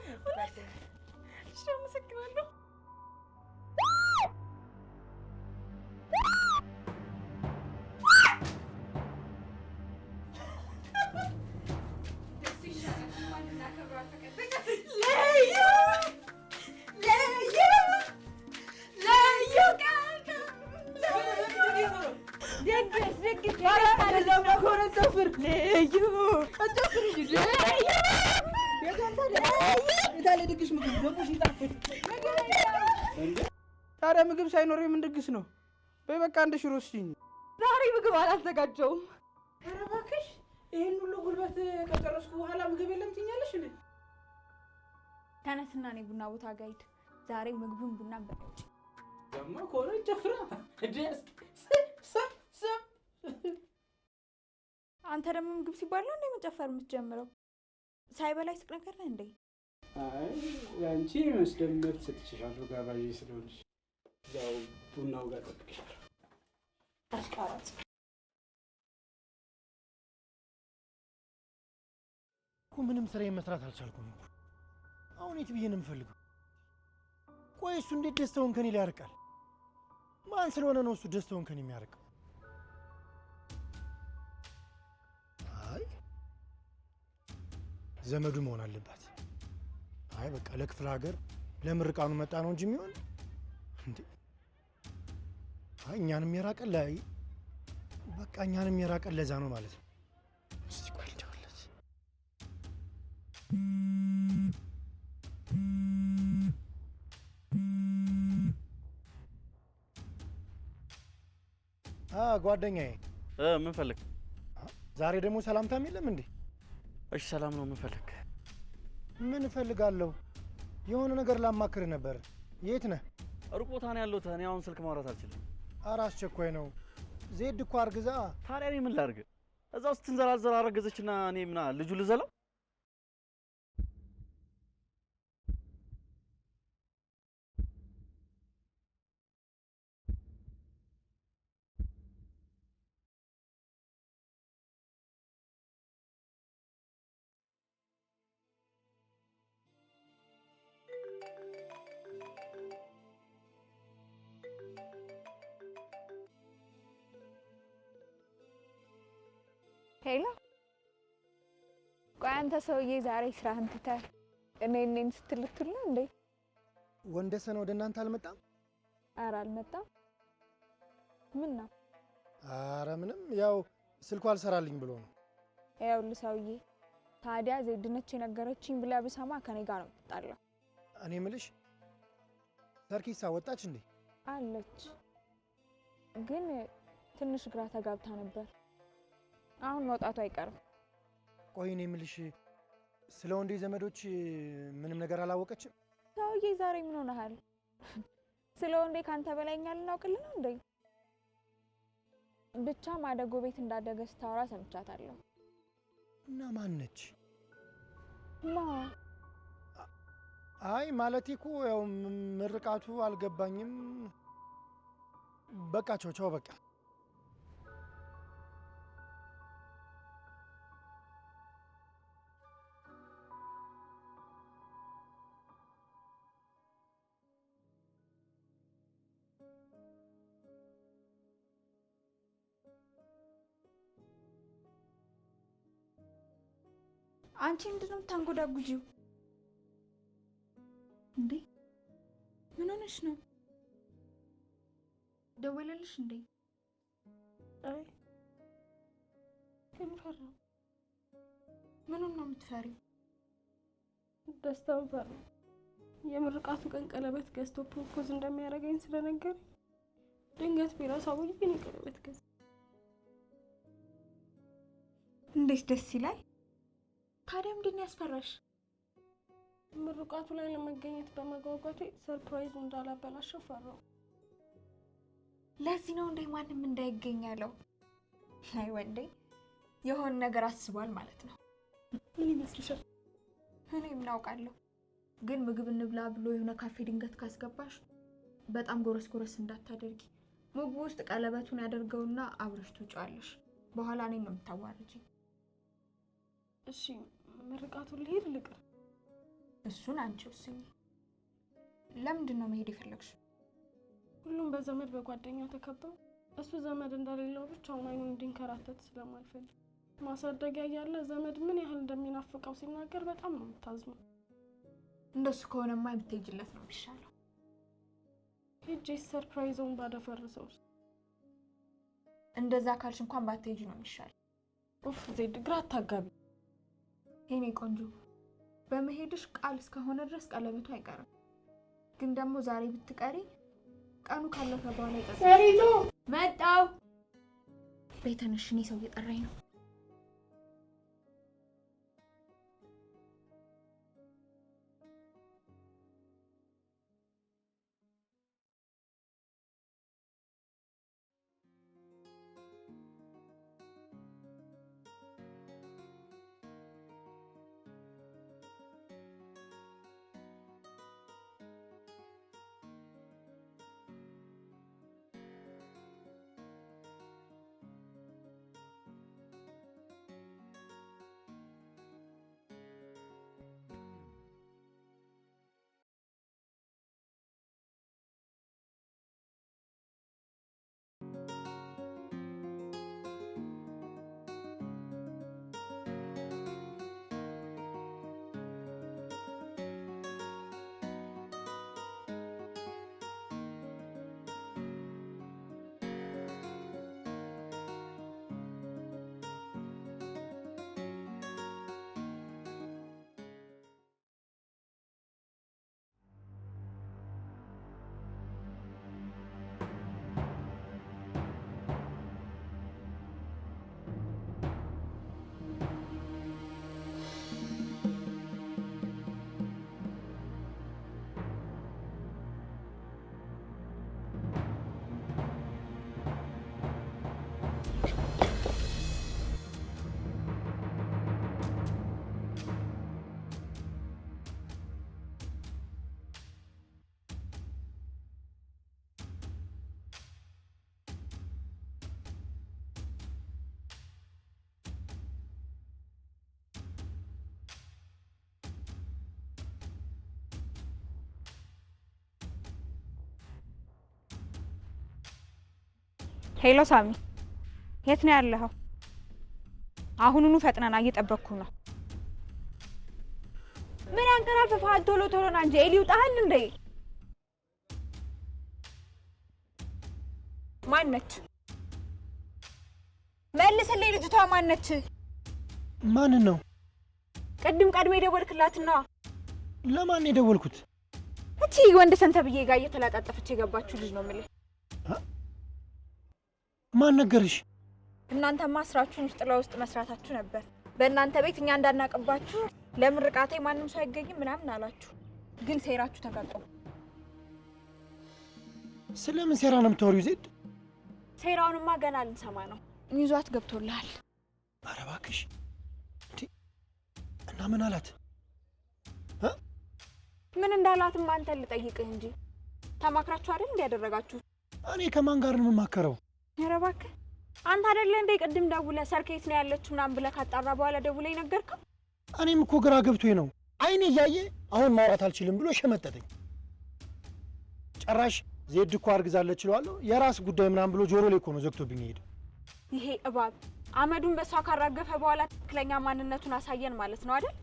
እሺ አመሰግናለሁ። ታዲያ ምግብ ሳይኖር ምን ድግስ ነው? በይ በቃ አንድ ሽሮ ስጪኝ። ዛሬ ምግብ አላዘጋጀውም። ኧረ እባክሽ ይሄን ሁሉ ጉልበት ከጨረስኩ በኋላ ምግብ የለም ትኛለሽ እንዴ? ተነስና እኔ ቡና ቦታ ጋር ሂድ። ዛሬ ምግቡን ቡና በለጭ ደግሞ ኮረ ጨፍራ ደስ ሰብ አንተ ደግሞ ምግብ ሲባል ነው እንዴ መጨፈር የምትጀምረው? ሳይበላ ይስቅ ነገር ነህ እንዴ? አይ ያንቺ መስደመር ስትችሻለሁ ጋባዬ ስለሆንሽ ያው ቡናው ጋር ጠብቅሻለሁ። አሽቃራጭ እኮ ምንም ስራ መስራት አልቻልኩም እኮ። አሁን የት ብዬ ነው የምፈልገው? ቆይ እሱ እንዴት ደስታውን ከኔ ሊያርቃል? ማን ስለሆነ ነው እሱ ደስታውን ከኔ የሚያርቀው? አይ ዘመዱ መሆን አለባት። አይ በቃ ለክፍለ ሀገር ለምርቃኑ መጣ ነው እንጂ የሚሆን እንዴ? አይ እኛንም የራቀን ላይ በቃ እኛንም የራቀን ለዛ ነው ማለት ነው። እስቲ ቆይ ልደውልለት። ጓደኛዬ ምን ፈልግ? ዛሬ ደግሞ ሰላምታም የለም እንዴ? እሺ ሰላም ነው። ምን ፈልግ? ምን እፈልጋለሁ? የሆነ ነገር ላማክር ነበር። የት ነህ? ሩቅ ቦታ ነው ያለሁት። እኔ አሁን ስልክ ማውራት አልችልም። ኧረ አስቸኳይ ነው። ዜድ እኮ አርግዛ። ታዲያ እኔ ምን ላድርግ? እዛው ስትንዘላዘል አረገዘችና እኔ ምና ልጁ ልዘለው? ሄሎ፣ ቆይ አንተ ሰውዬ ዛሬ ስራህን ትተህ እኔን ስትልትል ነው እንዴ? ወንደሰን ወደ እናንተ አልመጣም? ኧረ አልመጣም። ምን ነው? ኧረ ምንም፣ ያው ስልኩ አልሰራልኝ ብሎ ነው። ይኸውልህ ሰውዬ፣ ታዲያ ዜድነች የነገረችኝ ብለህ ብሰማ ከኔ ጋር ነው የምትጣላው። እኔ የምልሽ ሰርኪሳ ወጣች እንዴ? አለች፣ ግን ትንሽ ግራ ተጋብታ ነበር። አሁን መውጣቱ አይቀርም። ቆይ እኔ የምልሽ ስለ ወንዴ ዘመዶች ምንም ነገር አላወቀችም? ሰውዬ ዛሬ ምን ሆነሃል? ስለ ወንዴ ካንተ በላይ እኛ ልናውቅልህ ነው እንዴ? ብቻ ማደጎ ቤት እንዳደገ ስታወራ ሰምቻታለሁ። እና ማን ነች? አይ ማለቴ እኮ ያው ምርቃቱ አልገባኝም። በቃ ቻው በቃ። አንቺ ምንድነው የምታንጎዳጉጂው እንዴ? ምን ሆነሽ ነው? ደወለልሽ እንዴ? አይ ግን ፈራሁ። ምኑን ነው የምትፈሪው? ደስታውን ፈራሁ። የምርቃቱ ቀን ቀለበት ገዝቶ ፕሮፖዝ እንደሚያደርገኝ ስለነገረኝ ድንገት ቢረሳው ብዬ እኔ ቀለበት ገዛ። እንዴት ደስ ይላል! ታዲያ ምንድን ነው ያስፈራሽ? ምርቃቱ ላይ ለመገኘት በመጓጓቴ ሰርፕራይዝ እንዳላበላሸው ፈራሁ። ለዚህ ነው እንዴ ማንም እንዳይገኝ ያለው? አይ ወንዴ የሆነ ነገር አስቧል ማለት ነው። ምን ይመስልሻል? እኔ ምን አውቃለሁ። ግን ምግብ እንብላ ብሎ የሆነ ካፌ ድንገት ካስገባሽ በጣም ጎረስ እንዳታደርጊ። ምግቡ ውስጥ ቀለበቱን ያደርገውና አብረሽ ትውጫለሽ። በኋላ እኔ ነው የምታዋርጂኝ። እሺ ምርቃቱን ልሄድ ልቅር? እሱን አንቺ ወስኚ። ለምንድን ነው መሄድ የፈለግሽው? ሁሉም በዘመድ በጓደኛው ተከበው እሱ ዘመድ እንደሌለው ብቻውን አይኑን እንዲንከራተት ስለማልፈልግ ማሳደጊያ ያለ ዘመድ ምን ያህል እንደሚናፍቀው ሲናገር በጣም ነው የምታዝነው። እንደሱ ከሆነማ የምትሄጂለት ነው የሚሻለው። ሄጄ ሰርፕራይዙን ባደፈርሰው? እንደዛ ካልሽ እንኳን ባትሄጂ ነው የሚሻለው። ኡፍ ዜድ ግራ አታጋቢ የኔ ቆንጆ። በመሄድሽ ቃል እስከሆነ ድረስ ቀለበቱ አይቀርም። ግን ደግሞ ዛሬ ብትቀሪ ቀኑ ካለፈ በኋላ ይቀር። ሰሪቱ መጣው። ቤተነሽ እኔ ሰው እየጠራኝ ነው። ሄሎ ሳሚ፣ የት ነው ያለኸው? አሁኑኑ ፈጥነና እየጠበቅኩ ነው። ምን አንቀራፍፈሃል? ቶሎ ቶሎ ና እንጂ ኤሊ ይውጣሃል እንዴ? ማነች? መልስልኝ። ልጅቷ ማነች? ማን ነው? ቅድም ቀድሜ የደወልክላትና። ለማን የደወልኩት? እቺ ወንድ ሰንተብዬ ጋር እየተላጣጠፈች የገባችሁ ልጅ ነው የምልህ። ማን ነገርሽ? እናንተማ ስራችሁን ውስጥ ለውስጥ መስራታችሁ ነበር። በእናንተ ቤት እኛ እንዳናቀባችሁ ለምርቃቴ ማንም ሰው አይገኝም ምናምን አላችሁ። ግን ሴራችሁ ተጋልጦ። ስለምን ሴራ ነው የምታወሪው ዜድ? ሴራውንማ ገና ልንሰማ ነው። ይዟት ገብቶልሃል። ኧረ እባክሽ። እና ምን አላት? ምን እንዳላትም አንተን ልጠይቅህ እንጂ ተማክራችሁ አይደል እንዲያደረጋችሁ? እኔ ከማን ጋር ነው የምማከረው? ኧረ እባክህ አንተ አይደለ እንዴ ቅድም ደውለህ ሰርኬት ነው ያለችው ምናምን ብለህ ካጣራ በኋላ ደውለህ ነገርከው? እኔም እኮ ግራ ገብቶኝ ነው። አይኔ እያየ አሁን ማውራት አልችልም ብሎ ሸመጠጠኝ። ጭራሽ ዜድ እኮ አርግዛለች እለዋለሁ የራስ ጉዳይ ምናምን ብሎ ጆሮ ላይ እኮ ነው ዘግቶብኝ ሄደ። ይሄ እባብ አመዱን በሷ ካራገፈ በኋላ ትክክለኛ ማንነቱን አሳየን ማለት ነው አይደል?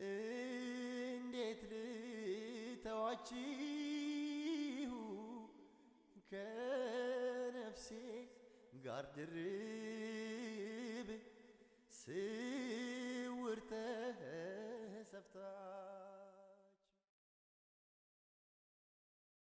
እንዴት ልተዋችሁ ከነፍሴ ጋር ድርብ